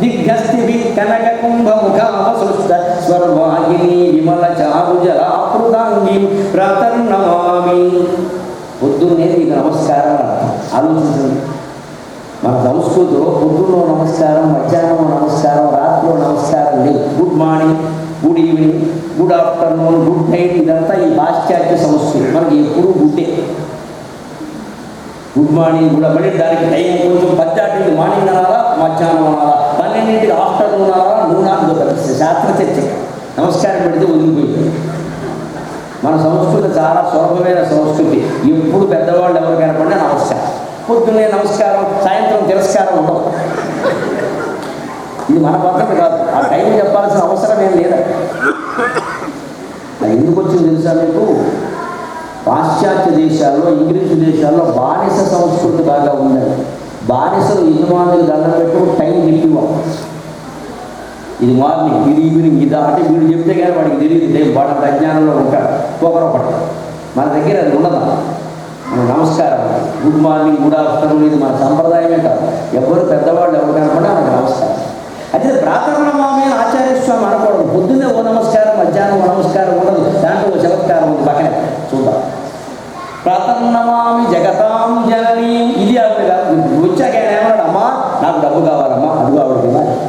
దిగ్గస్తిభి కనక కుంభ ముఖావసృష్ట స్వర్వాహినీ విమల చారు జలాకృతాంగీ ప్రాతర్నమామి. పొద్దున్నే నీకు నమస్కారం అర్థం. ఆలోచించండి. మన సంస్కృతిలో పొద్దున్నో నమస్కారం, మధ్యాహ్నం నమస్కారం, రాత్రిలో నమస్కారం లేదు. Good morning, good evening, good afternoon, good night, ఇదంతా ఈ పాశ్చాత్య సంస్కృతి. మనకి ఎప్పుడూ గుడ్డే. గుడ్ మార్నింగ్ కూడా మళ్ళీ దానికి టైం కొంచెం 10 మార్నింగ్ అనాలా, మధ్యాహ్నం అనాలా, 12 ఆఫ్టర్నూన్ అనాలా, నూనె శాస్త్ర చర్చ. నమస్కారం పెడితే వదిలిపోయింది. మన సంస్కృతి చాలా సులభమైన సంస్కృతి. ఎప్పుడు పెద్దవాళ్ళు ఎవరు కనపడినా నమస్కారం. పొద్దున్నే నమస్కారం, సాయంత్రం తిరస్కారం ఉండవు. ఇది మన పద్ధతి కాదు. ఆ టైం చెప్పాల్సిన అవసరం ఏం లేదా. అది ఎందుకు వచ్చింది తెలుసా మీకు? పాశ్చాత్య దేశాల్లో, ఇంగ్లీషు దేశాల్లో బానిస సంస్కృతి బాగా ఉందండి. బానిసలు యజమానులకు దండం పెట్టుకుని టైం తిప్పివ్వం. ఇది మార్నింగ్, ఇది ఈవినింగ్, ఇది అంటే వీడు చెప్తే కానీ వాడికి తెలియదు. వాడు అజ్ఞానంలో ఉంటాడు. ఒకరొకటి మన దగ్గర అది ఉండదు. మన నమస్కారం, గుడ్ మార్నింగ్, గుడ్ ఆఫ్టర్నూన్, ఇది మన సంప్రదాయమే కాదు. ఎవరు పెద్దవాళ్ళు ఎవరు కనపడా మనకు నమస్కారం. అయితే ప్రాతర్నమామి అని ఆచార్య స్వామి అనకూడదు. పొద్దున్నే ఓ నమస్కారం, మధ్యాహ్నం ఓ నమస్కారం ఉండదు. దాంట్లో ఓ చమత్కారం ఉంది, పక్కనే చూద్దాం. ప్రాతర్నమామి జగతాం జననీ. ఇది ఆవిడ వచ్చాక ఆయన ఏమన్నాడు? అమ్మా, నాకు డబ్బు కావాలమ్మా. అడుగు ఆవిడ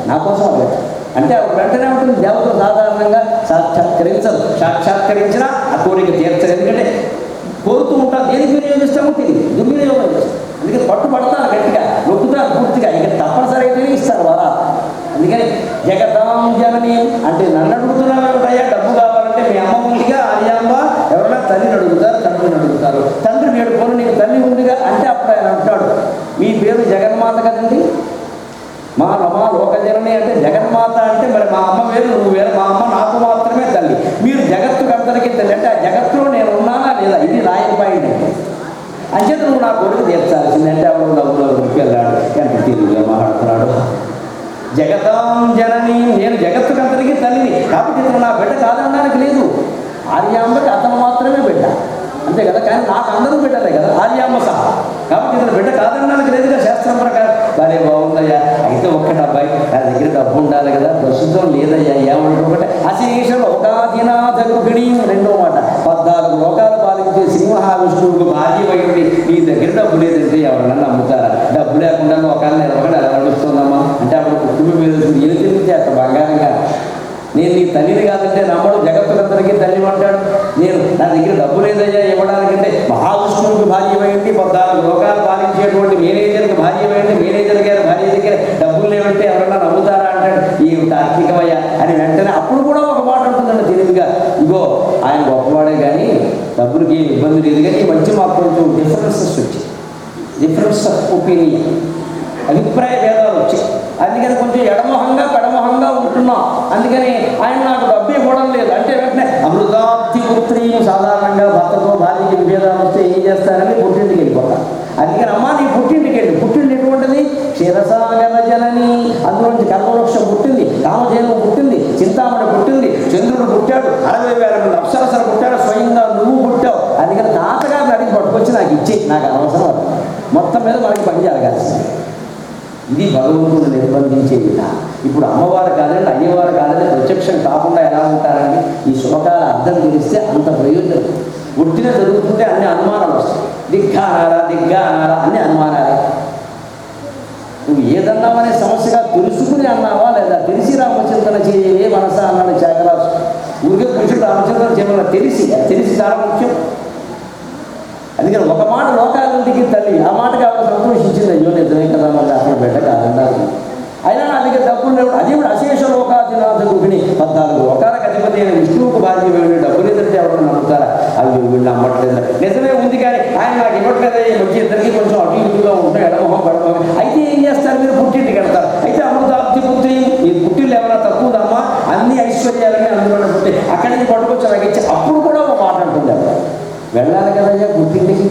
నా కోసం అవ్వదు అంటే ఆవిడ వెంటనే ఉంటుంది. దేవతలు సాధారణంగా సాక్షాత్కరించదు. సాక్షాత్కరించినా ఆ కోరిక తీర్చదు. ఎందుకంటే కోరుతూ ఉంటారు. దేనికి వినియోగిస్తామో తెలియదు, దుర్వినియోగం చేస్తాం. అందుకని పట్టుబడతారు గట్టిగా, నొక్కుతారు పూర్తిగా. ఇక తప్పనిసరి అయితేనే ఇస్తారు వారా. అందుకని జగతాం జననీ అంటే నన్ను అడుగుతున్నాయ్యా డబ్బు కావాలంటే మీ అమ్మ ఉందిగా ఆర్యాంబ, ఎవరైనా తల్లిని అడుగుతారు, తండ్రిని అడుగుతారు. తండ్రి నేడు పోను నీకు తల్లి ఉందిగా అంటే అప్పుడు ఆయన అంటాడు, మీ పేరు జగన్మాత కదండి, మా రమా లోకజనని అంటే జగన్మాత అంటే మరి మా అమ్మ వేరు, నువ్వు వేరు. మా అమ్మ నాకు మాత్రమే తల్లి, మీరు జగత్తుకు అందరికీ తల్లి. అంటే ఆ జగత్తులో నేను ఉన్నానా లేదా, ఇది రాయల్ పాయింట్. అంచేత నువ్వు నా కొడుకు తీర్చాల్సిందంటే అప్పుడు డబ్బులో వెళ్ళాడు. ఎంత తిరిగిగా మాట్లాడుతున్నాడు. జగతాం జనని, నేను జగత్తుకు అందరికీ తల్లిని. కాబట్టి ఇతను నా బిడ్డ కాదనడానికి లేదు. ఆర్యాంబకి అతను మాత్రమే బిడ్డ, అంతే కదా. కానీ నాకు అందరూ బిడ్డలే కదా, ఆర్యాంబ సహా. కాబట్టి ఇతను బిడ్డ కాదనడానికి లేదుగా శాస్త్రం ప్రకారం. సరే బాగుందయ్యా, అయితే ఒక్కటి అబ్బాయి నా దగ్గర డబ్బు ఉండాలి కదా, ప్రస్తుతం లేదయ్యా. ఏమంటారు? ఒకటే అశేష లోకాధినాథ గృహిణీ. రెండో మాట, 14 లోకాలు పాలించే శ్రీ మహావిష్ణువుకు భార్యమైంది. నీ దగ్గర డబ్బు లేదంటే ఎవరన్నా నమ్ముతారా? డబ్బు లేకుండా ఒకళ్ళని నిలబడి ఎలా నడుస్తుందమ్మా అంటే అప్పుడు కుటుంబం మీద ఏం తెలిస్తే అక్కడ బంగారంగా నేను నీ తల్లిని కాదంటే నమ్మడు. జగత్తులందరికీ తల్లి అంటాడు. నేను నా దగ్గర డబ్బు లేదయ్యా ఇవ్వడానికంటే మహావిష్ణువుకి భార్యమైంది, 14 లోకాలు పాలించేటువంటి మేనేజర్కి భార్యమైంది, మేనేజర్ గారి భార్య దగ్గర డబ్బులు లేవంటే ఎవరన్నా నమ్ముతారా అంటాడు. ఈ తార్కికమయ్యా అని వెంటనే అప్పుడు కూడా ఒక మాట ఉంటుందండి తెలివిగా, ఇగో ఆయన గొప్పవాడే కానీ డబ్బులకి ఏం ఇబ్బంది లేదు. కానీ ఈ మధ్య మాకు కొంచెం డిఫరెన్సెస్ వచ్చాయి, డిఫరెన్స్ ఆఫ్ ఒపీనియన్, అభిప్రాయ భేదాలు వచ్చాయి. అందుకని కొంచెం ఎడమొహంగా పెడమొహంగా ఉంటున్నాం. అందుకని ఆయన నాకు డబ్బు ఇవ్వడం లేదు అంటే వెంటనే అమృతాబ్ది పుత్రి. సాధారణంగా భర్తతో భార్యకి విభేదాలు వస్తే ఏం చేస్తారని పుట్టింటికి వెళ్ళిపోతారు. అందుకని అమ్మ నీ పుట్టింటికి వెళ్ళి, పుట్టింటి నాకు ఇచ్చేయి, నాకు అనవసరం. మొత్తం మీద మనకి పని జరగాల్సింది. ఇది భగవంతుడు నిర్బంధించే విధానం. ఇప్పుడు అమ్మవారు కాదండి, అయ్యవారు కాదండి, ప్రత్యక్షం కాకుండా ఎలా ఉంటారండి? ఈ శ్లోకాల అర్థం తెలిస్తే అంత ప్రయోజనం. పుట్టిన జరుగుతుంటే అన్ని అనుమానాలు వస్తాయి. దిగ్గా అనాలా అన్ని అనుమానాలే. నువ్వు ఏదన్నావనే సమస్యగా తెలుసుకుని అన్నావా లేదా తెలిసి రామచింతన చేయవే మనసా అన్నాడు త్యాగరాజు. ఊరికే పురుషుడు రామచింతన చేయమన్నా తెలిసి చాలా ముఖ్యం. అందుకని ఒక మాట లోకాలంటికి తల్లి, ఆ మాటకి ఆవిడ సంతోషించింది. అయ్యో నిజమే కదా, మళ్ళీ అక్కడ బిడ్డ కాదన్నారు. అయినా నా దగ్గర డబ్బులు లేవు. అది కూడా అశేష లోకాధినాథ గుడిని 14 లోకాలకు అధిపతి అయిన విష్ణువుకు భార్య వేడి డబ్బులు ఎదురు ఎవరైనా నమ్ముతారా? అవి వీళ్ళు నమ్మట్లేదు. నిజమే ఉంది కానీ ఆయన నాకు ఇవ్వట్లేదా? ఈ మధ్య ఇద్దరికి కొంచెం అటు ఇటుగా ఉంటాయి, ఎడమొహం పడమొహం. అయితే ఏం చేస్తారు? మీరు పుట్టింటికి వెళ్తారు. అయితే అమృతాబ్ది పుత్రి, ఈ పుట్టిళ్ళు ఏమైనా తక్కువదమ్మా, అన్ని ఐశ్వర్యాలని అందులో పుట్టి అక్కడి నుంచి పట్టుకొచ్చి అలాగే ఇచ్చి అప్పుడు కూడా ఒక మాట అంటుంది. వెళ్ళాలి కదయ్యా పుట్టింటికి.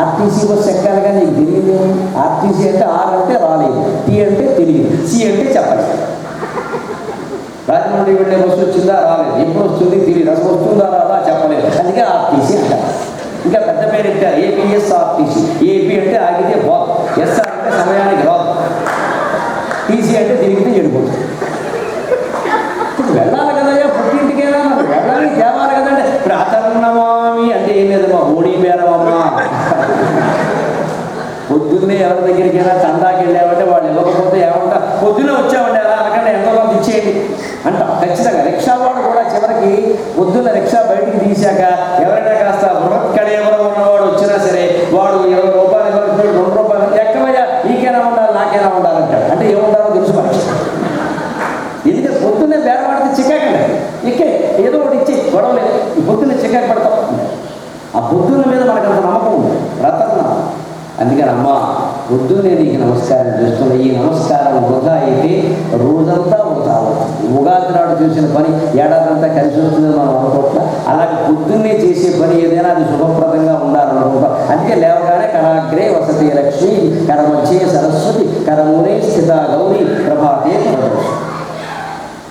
ఆర్టీసీ బస్సు ఎక్కాలి కానీ నీకు తెలియదు. ఆర్టీసీ అంటే ఆర్ అంటే రాలేదు, టీ అంటే తెలియదు, సి అంటే చెప్పలేదు. రాజమండ్రి వెళ్ళే బస్సు వచ్చిందా రాలేదు, ఎప్పుడు వస్తుంది తెలియదు, అసలు వస్తుందా రాదా చెప్పలేదు. అందుకే ఆర్టీసీ అంటారు. ఇంకా పెద్ద పేరు ఇచ్చారు ఏపీఎస్ఆర్టీసీ. ఏపీ అంటే ఆగితే బాగు, ఎస్ఆర్ అంటే సమయానికి రాదు, టీసీ అంటే తిరిగితే చెడిపోతుంది. ఇప్పుడు వెళ్ళాలి కదయ్యా పుట్టింటికేనా, మరి వెళ్ళాలి తేవాలి కదంటే ప్రాతర్నమామి అంటే ఏం లేదు, మా ఓడి పేరవమ్మ. పొద్దున్నే ఎవరి దగ్గరికైనా చందాకి వెళ్ళామంటే వాళ్ళు ఇవ్వకపోతే ఏమంటా, పొద్దున్నే వచ్చామంటే ఎలా అనకుండా ఎంతలో ఇచ్చేయండి అంట. ఖచ్చితంగా రిక్షా వాడు కూడా చివరికి పొద్దున్న రిక్షా బయటికి తీశాక ఎవరైనా కాస్త బృహత్కడ ఎవరో ఉన్నవాడు వచ్చినా సరే వాడు 20 రూపాయలు ఇవ్వాలి, 2 రూపాయలు ఎక్కవయ్యా, నీకైనా ఉండాలి నాకైనా ఉండాలంటాడు. అంటే ఏముండాలో తెలుసు మనకి. ఎందుకంటే పొద్దున్నే బేరవాడితే చిక్కాకండి, ఇక్కే ఏదో ఒకటి ఇచ్చి గొడవలేదు, ఈ పొద్దున్నే చిక్కాకు పడతాం. ఆ పొద్దున్న మీద మనకు అంత నమ్మకం ఉంది, రతన. అందుకని అమ్మ పొద్దున్నే నీకు నమస్కారం చేస్తున్నా. ఈ నమస్కారం వృధా అయితే రోజంతా వృధా అవుతుంది. ఉగాది నాడు చేసిన పని ఏడాదంతా కలిసి వస్తుందని మనం అనుకోవట్లా. అలాగే పొద్దున్నే చేసే పని ఏదైనా అది శుభప్రదంగా ఉండాలనుకుంటాం. అందుకే లేవగానే కరాగ్రే వసతి లక్ష్మి, కరమధ్యే సరస్వతి, కరమునే స్థిత గౌరీ, ప్రభాతే ప్రదర్శి.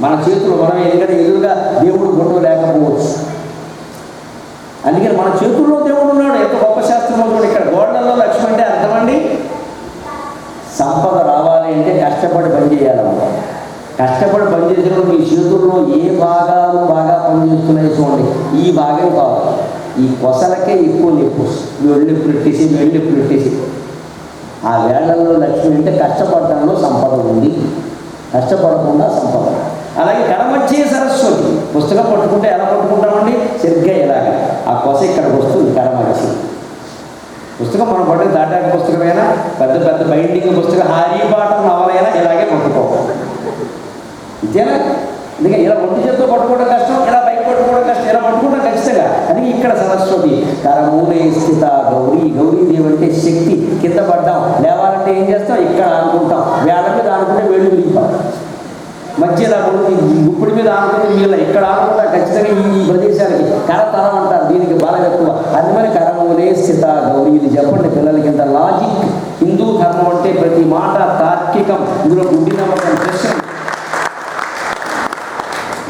మన చేతులు మనం ఎందుకంటే ఎదురుగా దేవుడు ఫోటో లేకపోవచ్చు. అందుకని మన చేతుల్లో దేవుడు ఉన్నాడు. ఎంత గొప్ప శాస్త్రం కూడా. ఇక్కడ గోడలలో లక్ష్మి అంటే అర్థమండి, సంపద రావాలి అంటే కష్టపడి పని చేయాలన్నమాట. కష్టపడి పని చేసినప్పుడు మీ చేతుల్లో ఏ భాగాలు బాగా పనిచేస్తున్నాయి చూడండి. ఈ భాగం కావాలి, ఈ కొసలకే ఎక్కువ నొప్పి, వెళ్ళి పెట్టేసి. ఆ వేళ్లలో లక్ష్మి అంటే కష్టపడటంలో సంపద ఉంది, కష్టపడకుండా సంపద. అలాగే కరమధ్యే సరస్వతి. పుస్తకం పట్టుకుంటే ఎలా పట్టుకుంటామండి? సరిగ్గా ఇలాగ ఆ కొస ఇక్కడికి వస్తుంది, కరమధ్య. పుస్తకం మనం పట్టుకు దాటాక పుస్తకమైనా, పెద్ద పెద్ద బైండింగ్ పుస్తకం, హారీపాట నవలైనా ఇలాగే పట్టుకోవాలి. ఇదేనా? అందుకే ఇలా ఒంటి చేతితో పట్టుకోవడం కష్టం, ఇలా పైకి పట్టుకోవడం కష్టం, ఇలా పట్టుకోవడం ఖచ్చితంగా. అది ఇక్కడ సరస్వతి. కరమూలే స్థిత గౌరీ. గౌరీదేవి అంటే శక్తి. కింద పడ్డాం లేవాలంటే ఏం చేస్తాం? ఇక్కడ ఆనుకుంటాం. వేళ మీద ఆనుకుంటే వేళ్ళు విరిగిపోతాం. మధ్యలో గుప్పిడి మీద ఆనుకుంటే వీళ్ళ ఇక్కడ ఆనుకుంటా ఖచ్చితంగా ఈ ప్రదేశానికి కరతరం అంటారు. దీనికి బలం ఎక్కువ. అందుకని కరమూలే స్థిత గౌరీ. ఇది చెప్పండి పిల్లలకి. ఇంత లాజిక్. హిందూ ధర్మం అంటే ప్రతి మాట తార్కికం. ఇందులో గుడ్డి నమ్మకం ప్రశ్న,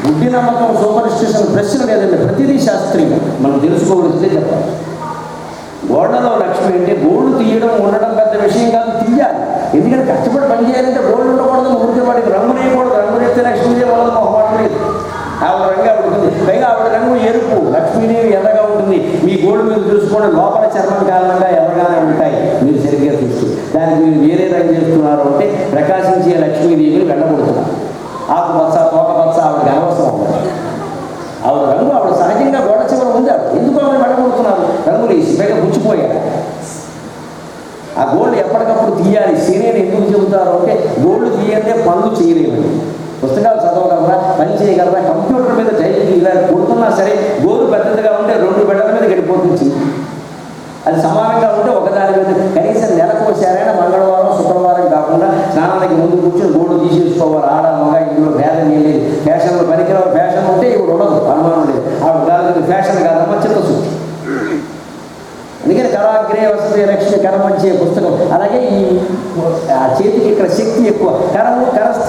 గుడ్డి నమ్మకం సూపర్స్టిషన్ ప్రశ్న లేదండి. ప్రతిదీ శాస్త్రీయం. మనం తెలుసుకోవలసిందే చెప్పాలి. గోడలో లక్ష్మి అంటే గోళ్ళు తీయడం ఉండడం పెద్ద విషయం కాదు, తీయాలి. ఎందుకంటే కష్టపడి పని చేయాలంటే గోళ్ళు ఉండకూడదు, ఊరికే వాడికి రంగు వేయకూడదు. రంగు వేస్తే లక్ష్మీదేవి వల్ల మొహమాట లేదు. ఆవిడ రంగు ఉంటుంది, పైగా ఆవిడ రంగు ఎరుపు, లక్ష్మీదేవి ఎర్రగా ఉంటుంది. మీ గోల్డ్ మీరు చూసుకోండి, లోపల చర్మం కారణంగా ఎర్రగానే ఉంటాయి. మీరు సరిగ్గా చూసి దానికి మీరు వేరే రంగు చేస్తున్నారు అంటే ప్రకాశించే లక్ష్మీదేవిని వెళ్ళగొడుతున్నారు. ఆకుపచ్చ తోకపచ్చ ఆవిడకి అనవసరం ఉంటుంది. ఆవిడ రంగు ఆవిడ సహజంగా గోడ చివర ఉంది. ఎందుకు ఆవిడ వెళ్ళగొడుతున్నారు? రంగులు వేసి పైగా పుచ్చిపోయారు. ఆ గోల్డ్ ఎప్పటికప్పుడు తీయాలి. సీనియర్ ఎందుకు చెబుతారు అంటే గోల్డ్ తీయంటే పనులు చేయలేమండి. పుస్తకాలు చదవగలరా, పని చేయగలరా, కంప్యూటర్ మీద టైపింగ్ ఇలా కొడుతున్నా సరే గోరు పెద్దదిగా ఉంటే 2 బిడ్డల మీద గడిపోతుంది. అది సమానంగా ఉంటే ఒకదాని మీద కనీసం నెలకు ఒకసారైనా మంగళవారం శుక్రవారం కాకుండా స్నానానికి ముందు కూర్చొని గోడు తీసేసుకోవాలి. ఆడ మగ ఇందులో భేదం ఏం లేదు. ఫ్యాషన్లో పనికిరావు. ఫ్యాషన్ ఉంటే ఇప్పుడు ఉండదు, అనుమానం లేదు. ఆవిడ కాదు ఫ్యాషన్ కాదమ్మా, చిత్తశుద్ధి. అందుకని కరాగ్రే వసతి లక్ష్మి, కరమధ్యే పుస్తకం. అలాగే ఈ చేతికి ఇక్కడ శక్తి ఎక్కువ.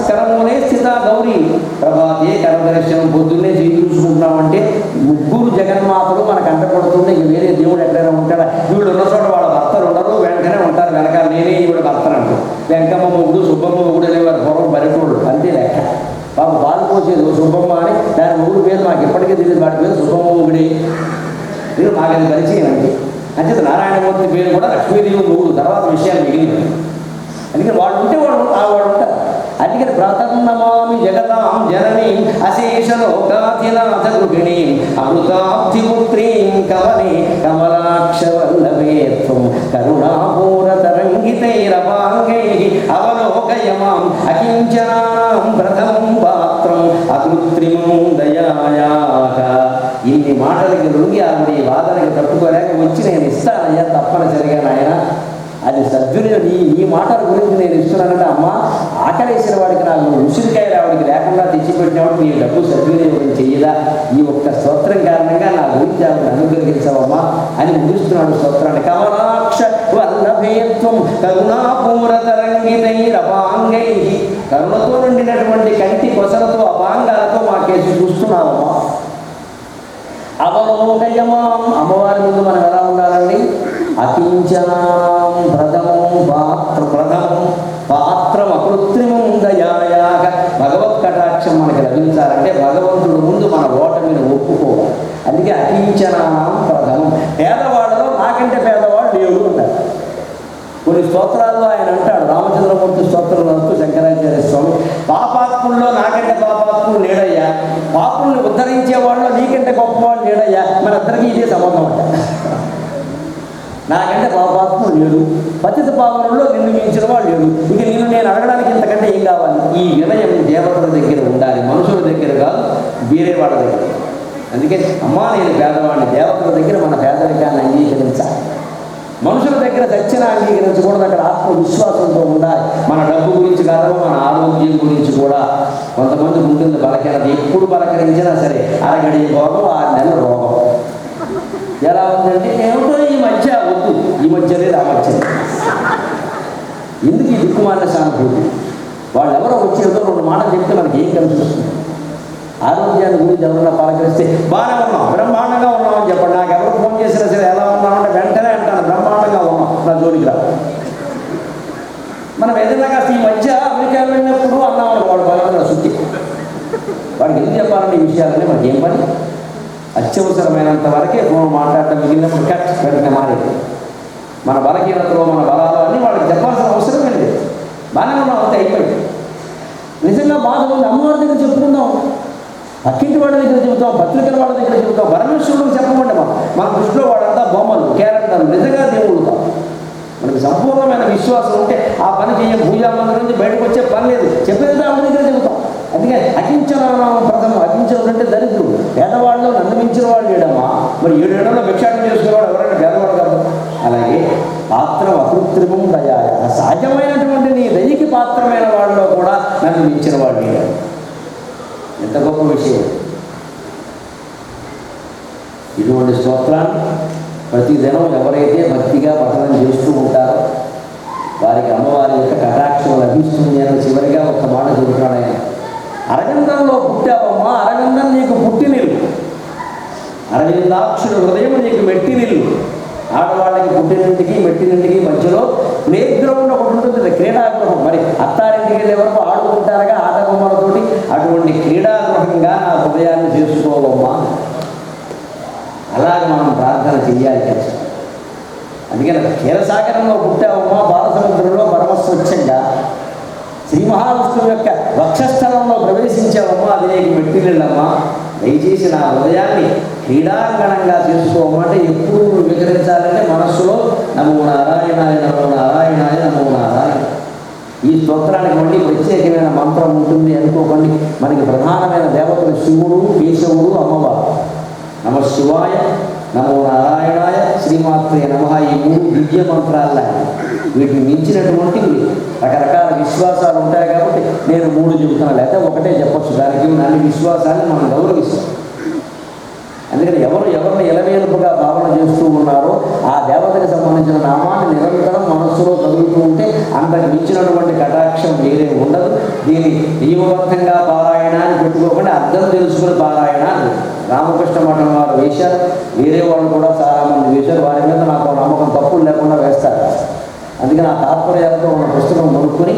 కరమునే స్థిత గౌరీ, ప్రభాతే కరదర్శనం. పొద్దున్నే చేయి చూసుకుంటున్నామంటే 3 జగన్మాతలు మనకు అంటపడుతుంది. ఇక వేరే దేవుడు ఎక్కడైనా ఉంటాడా? వీడు ఉన్న చోట వాళ్ళ నాకు ఎప్పటికీ తెలియదు, వాడి పేరు శుభమోగుడి. నేను మాకు అది పరిచయం అండి. అంచేత నారాయణమూర్తి పేరు కూడా లక్ష్మీదేవి మూడు తర్వాత విషయాలు మిగిలినవి. అందుకని వాడు ఉంటే వాడు ఉంటారు. అందుకని ప్రతన్నమామి జగతాం జననీ అశేషలోకాధినాథ గృహిణీ అమృతాబ్ధిపుత్రీం కవనే కమలాక్షవల్లభేత్వం కరుణాపూరతరంగితైరపాంగై అవలోకయమాం అకించనానాం ప్రథమం పాత్రం అకృత్రిమం దయాయాక. ఇన్ని మాటలకి లొంగి ఆవిడ వాదనకి తట్టుకోలేక వచ్చి నేను ఇస్తానయ్యా తప్పనిసరిగా నాయన, అది సద్వినియోగం. ఈ మాటల గురించి నేను ఇస్తున్నానంటే, అమ్మ ఆకలేసిన వాడికి నాకు ఉసిరికాయలు ఆవిడికి లేకుండా తెచ్చిపెట్టినప్పుడు నీ డబ్బు సద్వినియోగం చెయ్యదా? ఈ ఒక్క స్తోత్రం కారణంగా నా గురించి ఆవిడ అనుగ్రహించవమ్మా అని ముగిస్తున్నాడు స్తోత్రాన్ని. కమలాక్ష వల్లభేత్వం కరుణాపూరతరంగితైరపాంగై. కరుణతో నిండినటువంటి కంటి కొసలతో అపాంగాలతో మా కేసు చూస్తున్నావమ్మా. అవలోకయమాం. అమ్మవారి ముందు మనం ఎలా ఉండాలండి? అకించనాం ప్రథమం పాత్రం అకృత్రిమం దయాయాక. భగవత్ కటాక్షం మనకి లభించాలంటే భగవంతుడు ముందు మన ఓటమిని ఒప్పుకోవాలి. అందుకే అకించనాం ప్రథమం. పేదవాళ్ళలో నాకంటే పేదవాడు లేడు అన్నారు. కొన్ని స్తోత్రాల్లో ఆయన అంటాడు, రామచంద్రమూర్తి స్తోత్రంలో అంటూ శంకరాచార్య స్వామి, పాపాత్ముల్లో నాకంటే పాపాత్ముడు లేడయ్యా, పాపుల్ని ఉద్ధరించే వాళ్ళు నీకంటే గొప్పవాళ్ళు లేడయ్యా, మనందరికీ ఇదే సంబంధం అంట. నాకంటే పాపాత్ముడు లేడు, పతిత పావనంలో నిన్ను మించిన వాడు లేడు, ఇక నేను అడగడానికి ఇంతకంటే ఏం కావాలి? ఈ వినయం దేవతల దగ్గర ఉండాలి, మనుషుల దగ్గర కాదు, వేరే వాళ్ళ దగ్గర. అందుకే అమ్మా నేను పేదవాడిని, దేవతల దగ్గర మన పేదరికాన్ని అంగీకరించాలి. మనుషుల దగ్గర దక్షిణ అంగీకరించకూడదు, అక్కడ ఆత్మవిశ్వాసంతో ఉండాలి. మన డబ్బు గురించి కాదు, మన ఆరోగ్యం గురించి కూడా. కొంతమంది ఉంటుంది బలహీనత, ఎప్పుడు బలకరించినా సరే అరగడి రోగం 6 నెలల రోగం. ఎలా ఉందంటే ఏమిటో ఈ మధ్య వద్దు, ఈ మధ్య లేదు ఆ మధ్య. ఎందుకు ఈ దిక్కుమాలిన సానుభూతి? వాళ్ళు ఎవరో వచ్చేదో 2 మాటలు చెప్తే మనకి ఏం కలిసి వస్తుంది? ఆరోగ్యాన్ని గురించి ఎవరన్నా పలకరిస్తే బాగానే ఉన్నాం, బ్రహ్మాండంగా ఉన్నామని చెప్పండి. నాకు ఎవరు ఫోన్ చేసినా సరే ఎలా ఉన్నామంటే వెంటనే అంటాను బ్రహ్మాండంగా ఉన్నాం, నా జోలికి రా. మనం ఏదైనా కాస్త ఈ మధ్య అమెరికా వెళ్ళినప్పుడు అన్నామని వాడు బలమైన శుద్ధి. వాడికి ఎందుకు చెప్పాలంటే ఈ విషయాలని మనకి ఏం పని? అత్యవసరమైనంత వరకే ఫోన్ మాట్లాడటం, మిగిలినప్పుడు కట్ వెంటనే మారేది. మన బలహీనతలో మన బలాలు అన్నీ వాళ్ళకి చెప్పాల్సిన అవసరం లేదు. బాగానే ఉన్నాం, అంతే అయిపోయింది. నిజంగా బాధ ఉంది, అమ్మవారి దగ్గర చెప్పుకుందాం, పక్కింటి వాళ్ళ దగ్గర చెబుతాం, పత్రికల వాళ్ళ దగ్గర చెబుతాం. పరమేశ్వరుడికి చెప్పమంటే మన దృష్టిలో వాడంతా బొమ్మలు, క్యారెక్టర్లు, నిజంగా దేవుడు కాదు. మనకి సంపూర్ణమైన విశ్వాసం ఉంటే ఆ పని చేయం, పూజా మందిరం నుంచి బయటకు వచ్చే పని లేదు, చెప్పేది ఆవిడ దగ్గర చెబుతాం. అందుకే అకించనాం ప్రథమం. అకించనుడు అంటే దరిద్రుడు. పేదవాళ్ళు నన్ను మించిన వాళ్ళు లేడమ్మా. మరి 7 ఏళ్లలో భిక్షాటం చేసుకునేవాడు ఎవరైనా పేదవాడు కాదు. అలాగే పాత్రం అకృత్రిమం దయాయ. సహజమైనటువంటి నీ దయకి పాత్రమైన వాళ్ళలో కూడా నన్ను మించిన వాళ్ళు లేడు. ఎంత గొప్ప విషయం! ఇటువంటి స్తోత్రాన్ని ప్రతిదినం ఎవరైతే భక్తిగా పఠనం చేస్తూ ఉంటారో వారికి అమ్మవారి యొక్క కటాక్షం లభిస్తుంది అని చివరిగా ఒక మాట చెబుతున్నాడు ఆయన. అరవిందంలో పుట్టావమ్మా, అరవిందం నీకు పుట్టినిల్లు, అరవిందాక్షుడు హృదయం నీకు మెట్టినిల్లు. ఆడవాళ్ళకి పుట్టినింటికి మెట్టినింటికి మధ్యలో ప్లే గ్రౌండ్ ఒకటి ఉంటుంది, క్రీడాగృహం. మరి అత్తారింటికి వెళ్ళే వరకు ఆడుకుంటారుగా ఆట బొమ్మలతోటి, అటువంటి క్రీడాగృహంగా నా హృదయాన్ని చేసుకోవమ్మా. అలాగే మనం ప్రార్థన చెయ్యాలి కదా. అందుకని క్షీరసాగరంలో పుట్టావమ్మా, బాలసముద్రంలో పరమస్వచ్ఛంగా శ్రీ మహావిష్ణువు యొక్క వక్షస్థలంలో ప్రవేశించావమ్మా, అది నీకు మెట్టినిల్లమ్మా. దయచేసి నా హృదయాన్ని క్రీడాంగణంగా చేసుకోమంటే ఎప్పుడు వికరించాలంటే మనస్సులో నమో నారాయణాయ నమో నారాయణాయ నమో నారాయణ. ఈ స్తోత్రానికి మళ్ళీ ప్రత్యేకమైన మంత్రం ఉంటుంది అనుకోకండి. మనకి ప్రధానమైన దేవతలు శివుడు, కేశవుడు, అమ్మవారు. నమ శివాయ, నమో నారాయణాయ, శ్రీమాత్రే నమః. ఈ 3 దివ్య మంత్రాల వీటిని మించినటువంటి రకరకాల విశ్వాసాలు ఉంటాయి కాబట్టి నేను 3 చెబుతాను, లేకపోతే ఒకటే చెప్పచ్చు. దానికి అన్ని విశ్వాసాన్ని మనం గౌరవిస్తాం. అందుకని ఎవరిని ఎలవేలుపుగా భావన చేస్తూ ఉన్నారో ఆ దేవతకి సంబంధించిన నామాన్ని నిరంతరం మనస్సులో చదువుతూ ఉంటే అంతకు మించినటువంటి కటాక్షం వేరే ఉండదు. దీన్ని నియమబద్ధంగా పారాయణాన్ని పెట్టుకోకుండా అర్థం తెలుసుకుని పారాయణ రామకృష్ణ మఠం వారు వేశారు, వేరే వాళ్ళు కూడా చాలామంది వేశారు. వారి మీద నాకు నమ్మకం తప్పులు లేకుండా వేస్తారు. అందుకని ఆ తాత్పర్యాలతో ఉన్న పుస్తకం కొనుక్కొని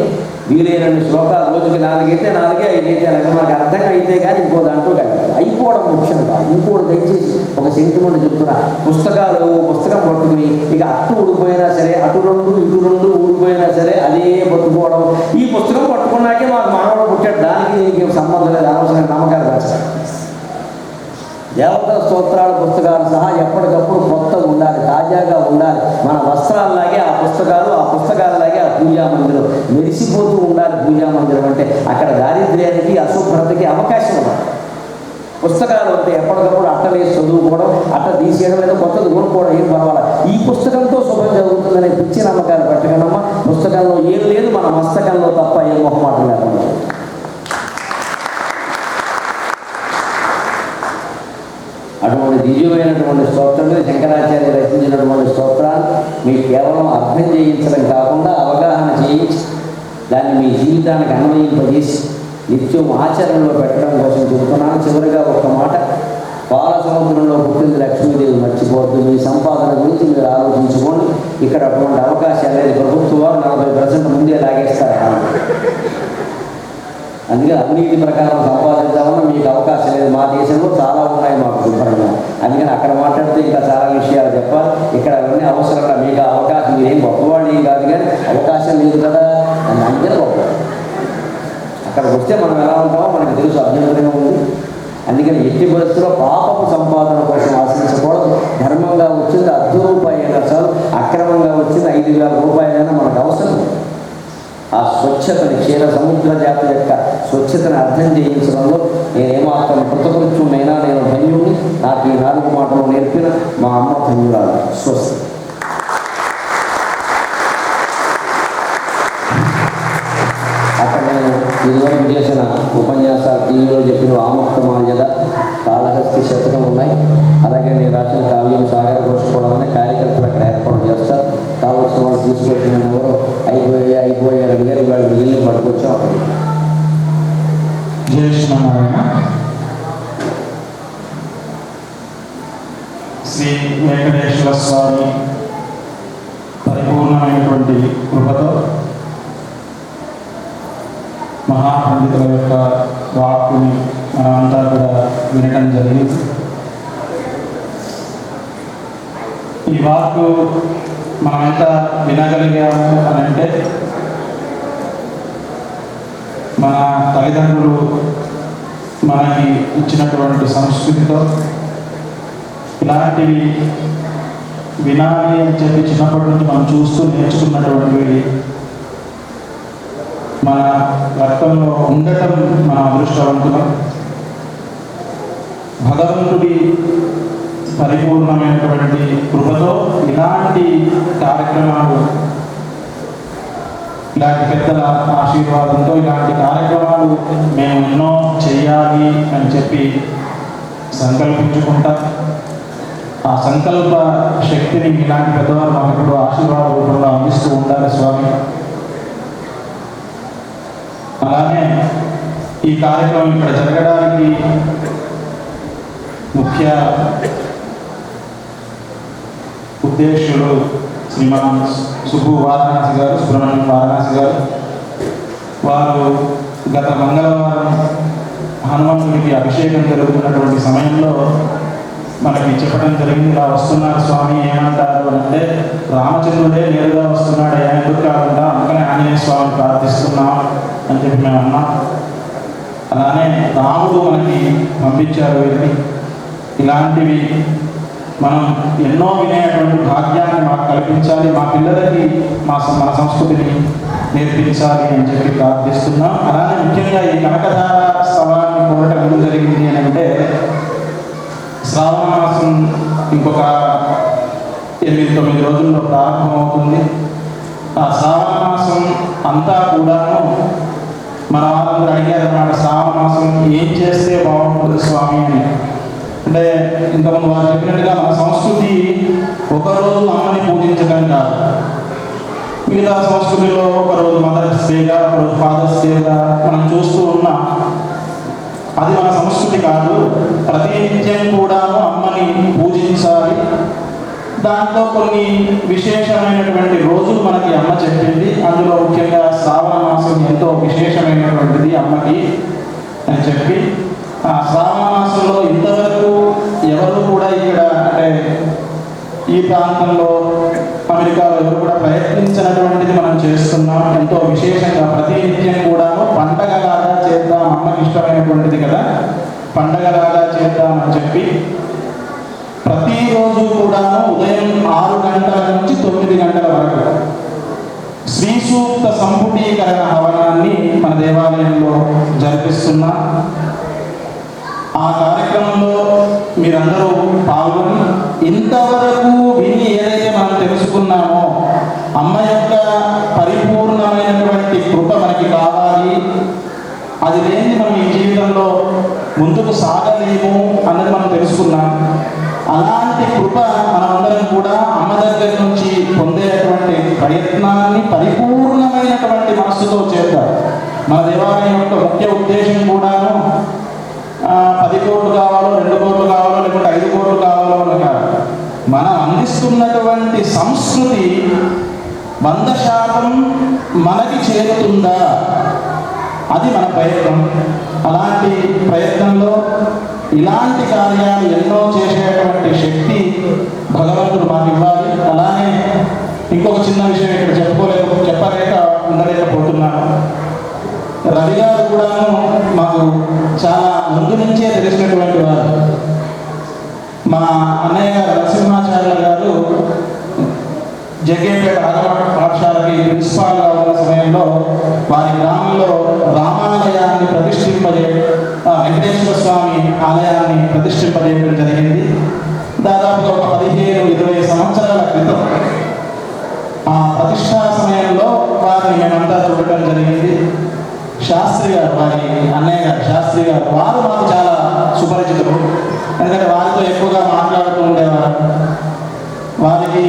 వీలైనన్ని శ్లోకాలు రోజుకి 4 అయితే 4, 5 అయితే అలాగే మనకు అర్థం అయితే కానీ ఇంకో దాంట్లో కానీ అయిపోవడం ముఖ్యం కాదు. ఇంకోటి దయచేసి ఒక సెంటిమెంట్ చెప్తున్నా, పుస్తకం పట్టుకుని ఇక అటు ఊడిపోయినా సరే, అటు 2 ఇటు 2 ఊడిపోయినా సరే అదే పట్టుకోవడం. ఈ పుస్తకం పట్టుకున్నాకే మాకు మానవుడు పుట్టాడు, దానికి దీనికి సంబంధం లేదు, అనవసరంగా నమ్మకాలు రాశారు. దేవతా స్తోత్రాల పుస్తకాలు సహా ఎప్పటికప్పుడు కొత్తగా ఉండాలి, తాజాగా ఉండాలి. మన వస్త్రాలలాగే ఆ పుస్తకాలలాగే ఆ పూజా మందిరం మెరిసిపోతూ ఉండాలి. పూజా మందిరం అంటే అక్కడ దారిద్ర్యానికి అశుభ్రతకి అవకాశం ఉండాలి. పుస్తకాలు అంటే ఎప్పటికప్పుడు అట్టలేసి చదువుకోవడం, అట్ట తీసేయడం లేదా కొత్తది కొనుక్కోవడం ఏం పర్వాలేదు. ఈ పుస్తకంతో శుభం జరుగుతుందనే పిచ్చి నమ్మకాలు పెట్టగలమా? పుస్తకంలో ఏం లేదు, మన మస్తకంలో తప్ప ఏం మొహమాటం లేకుండా. అటువంటి దివ్యమైనటువంటి స్తోత్రాలు, శంకరాచార్య రచించినటువంటి స్తోత్రాలు మీకు కేవలం అర్థం చేయించడం కాకుండా అవగాహన చేయించి దాన్ని మీ జీవితానికి అన్వయింపజేసి నిత్యం ఆచరణలో పెట్టడం కోసం చెబుతున్నాను. చివరిగా ఒక్క మాట, పాల సముద్రంలో పుట్టింది లక్ష్మీదేవి మర్చిపోవద్దు. మీ సంపాదన గురించి మీరు ఆలోచించుకోండి. ఇక్కడ అటువంటి అవకాశాలు లేదు. ప్రభుత్వం వారు 40% ముందే లాగేస్తారు. అందుకే అవినీతి ప్రకారం సంపాదించామని మీకు అవకాశం లేదు. మా దేశంలో చాలా ఉన్నాయి మాకు శుభ్రంగా. అందుకని అక్కడ మాట్లాడితే ఇంకా చాలా విషయాలు చెప్పాలి. ఇక్కడ అవన్నీ అవసరంగా మీకు అవకాశం, మీరేం గొప్పవాళ్ళు ఏం కాదు, కానీ అవకాశం లేదు కదా అని అందుకని గొప్ప. అక్కడికి వస్తే మనం ఎలా ఉంటామో మనకు తెలుసు, అభ్యంతరంగా ఉంది. అందుకని ఎట్టి పరిస్థితుల్లో పాపపు సంపాదన కోసం ఆశించకూడదు. ధర్మంగా వచ్చింది ₹10 అయినా చాలు, అక్రమంగా వచ్చింది ₹5,000 మనకు అవసరం. ఆ స్వచ్ఛతని, క్షీర సముద్ర జాతి యొక్క స్వచ్ఛతను అర్థం చేయించడంలో నేను ఏమాత్రం కృతకృత్యునైనా నేను ధన్యుడిని. నాకు ఈ 4 మాటలు నేర్పిన మా అమ్మ ధన్యురాలు. స్వస్తి. అక్కడ నేను ఇదివరకు చేసిన ఉపన్యాసాలు, టీవీలో చెప్పిన ఆముక్తమాల్యద, కాళహస్తి శతకం ఉన్నాయి. అలాగే నేను రాసిన కావ్యం సాగర కోసుకోవడం కార్యకర్తలు అక్కడ ఏర్పాటు చేస్తారు. కావాల్సిన వాళ్ళు తీసుకొచ్చిన ఎవరో అయిపోయారు అడిగారు, వాళ్ళు మిగిలిన పట్టుకొచ్చాం. జయకృష్ణనారాయణ. శ్రీ వెంకటేశ్వర స్వామి పరిపూర్ణమైనటువంటి కృపతో మహాపండితుల యొక్క వాక్కుని మనమంతా కూడా వినటం జరిగింది. ఈ వాక్కు మనమంతా వినగలిగాము అని అంటే మన తల్లిదండ్రులు మనకి ఇచ్చినటువంటి సంస్కృతితో ఇలాంటివి వినాలి అని చెప్పి చిన్నప్పటి నుంచి మనం చూస్తూ నేర్చుకున్నటువంటివి మన రక్తంలో ఉండటం మన అదృష్టవంతులం. భగవంతుడి పరిపూర్ణమైనటువంటి కృపతో ఇలాంటి కార్యక్రమాలు, ఇలాంటి పెద్దల ఆశీర్వాదంతో ఇలాంటి కార్యక్రమాలు మేము ఎన్నో చేయాలి అని చెప్పి సంకల్పించుకుంటాం. ఆ సంకల్ప శక్తిని ఇలాంటి పెద్దవారు మనకు ఆశీర్వాద రూపంలో అందిస్తూ ఉండాలి స్వామి. అలానే ఈ కార్యక్రమం ఇక్కడ జరగడానికి ముఖ్య ఉద్దేశులు శ్రీమాన్ సుబ్రహ్మణ్యం వారణాసి గారు. వారు గత మంగళవారం హనుమంతుడికి అభిషేకం జరుగుతున్నటువంటి సమయంలో మనకి చెప్పడం జరిగింది, ఇలా వస్తున్నారు స్వామి, ఏమంటారు అంటే రామచంద్రుడే నేరుగా వస్తున్నాడు, ఎందుకు కాకుండా అందుకనే ఆంజనేయ స్వామిని ప్రార్థిస్తున్నాం అని చెప్పి మేము అన్నాం. అలానే రాముడు మనకి పంపించారు. ఇలాంటివి మనం ఎన్నో వినేటువంటి భాగ్యాన్ని మాకు కల్పించాలి, మా పిల్లలకి మన సంస్కృతిని నేర్పించాలి అని చెప్పి ప్రార్థిస్తున్నాం. అలానే ముఖ్యంగా ఈ కనకధార స్థలాన్ని కోరటం ఎందుకు జరిగింది అని అంటే, శ్రావణ మాసం ఇంకొక 8-9 రోజుల్లో ప్రారంభమవుతుంది. ఆ శ్రావణ మాసం అంతా కూడాను మన వాళ్ళందరూ అడిగారు అన్నమాట, శ్రావణ మాసం ఏం చేస్తే బాగుంటుంది స్వామి అని. అంటే ఇంతకుముందు వారు చెప్పినట్టుగా మన సంస్కృతి ఒకరోజు అమ్మని పూజించడం కాదు. మిగతా సంస్కృతిలో ఒకరోజు మదర్స్ డేగా, ఒకరోజు ఫాదర్స్ డేగా మనం చూస్తూ ఉన్నాం. అది మన సంస్కృతి కాదు. ప్రతినిత్యం కూడాను అమ్మని పూజించాలి. దాంట్లో కొన్ని విశేషమైనటువంటి రోజులు మనకి అమ్మ చెప్పింది. అందులో ముఖ్యంగా శ్రావణ మాసం ప్రాంతంలో అమెరికాలో ఎవరు కూడా ప్రయత్నించినటువంటిది మనం చేస్తున్నాం. ఎంతో విశేషంగా ప్రతినిత్యం కూడాను పండగలాగా చేద్దాం, అమ్మకి ఇష్టమైనటువంటిది కదా, పండగలాగా చేద్దాం అని చెప్పి ప్రతిరోజు కూడాను ఉదయం 6 గంటల నుంచి 9 గంటల వరకు శ్రీ సూక్త సంపుటీకరణ హవనాన్ని మన దేవాలయంలో జరిపిస్తున్నాం. ఆ కార్యక్రమంలో మీరందరూ పాల్గొని ఇంతవరకు విని ఏదైతే మనం తెలుసుకున్నామో అమ్మ యొక్క పరిపూర్ణమైనటువంటి కృప మనకి కావాలి, అది లేని మనం ఈ జీవితంలో ముందుకు సాగలేము అన్నది మనం తెలుసుకున్నాం. అలాంటి కృప మనమందరం కూడా అమ్మ దగ్గర నుంచి పొందేటువంటి ప్రయత్నాన్ని పరిపూర్ణమైనటువంటి మనస్సుతో చేద్దాం. మన దేవాలయం యొక్క ముఖ్య ఉద్దేశం కూడాను 10 కోట్లు కావాలో, 2 కోట్లు కావాలో, లేకుంటే 5 కోట్లు కావాలో అని కాదు. మనం అందిస్తున్నటువంటి సంస్కృతి 100% మనకి చేరుతుందా, అది మన ప్రయత్నం. అలాంటి ప్రయత్నంలో ఇలాంటి కార్యాలు ఎన్నో చేసేటువంటి శక్తి భగవంతుడు మాకు ఇవ్వాలి. అలానే ఇంకొక చిన్న విషయం ఇక్కడ చెప్పలేక ఉండలేకపోతున్నాను. రవి గారు కూడాను మాకు చాలా ముందు నుంచే తెలిసినటువంటి వారు. మా అన్నయ్య గారు నరసింహాచార్య గారు జగ్గేపేట ఆగమన పాఠశాలకి ప్రిన్సిపాల్గా ఉన్న సమయంలో వారి గ్రామంలో రామాలయాన్ని వెంకటేశ్వర స్వామి ఆలయాన్ని ప్రతిష్ఠింపజేయడం జరిగింది. దాదాపుగా ఒక 15-20 సంవత్సరాల క్రితం ఆ ప్రతిష్టా సమయంలో వారిని మేమంతా చూడటం జరిగింది. శాస్త్రి గారు, వారి అన్నయ్య గారు శాస్త్రి గారు, వారు మాకు చాలా సుపరిచితులు. ఎందుకంటే వారితో ఎక్కువగా మాట్లాడుతూ ఉండేవారు. వారికి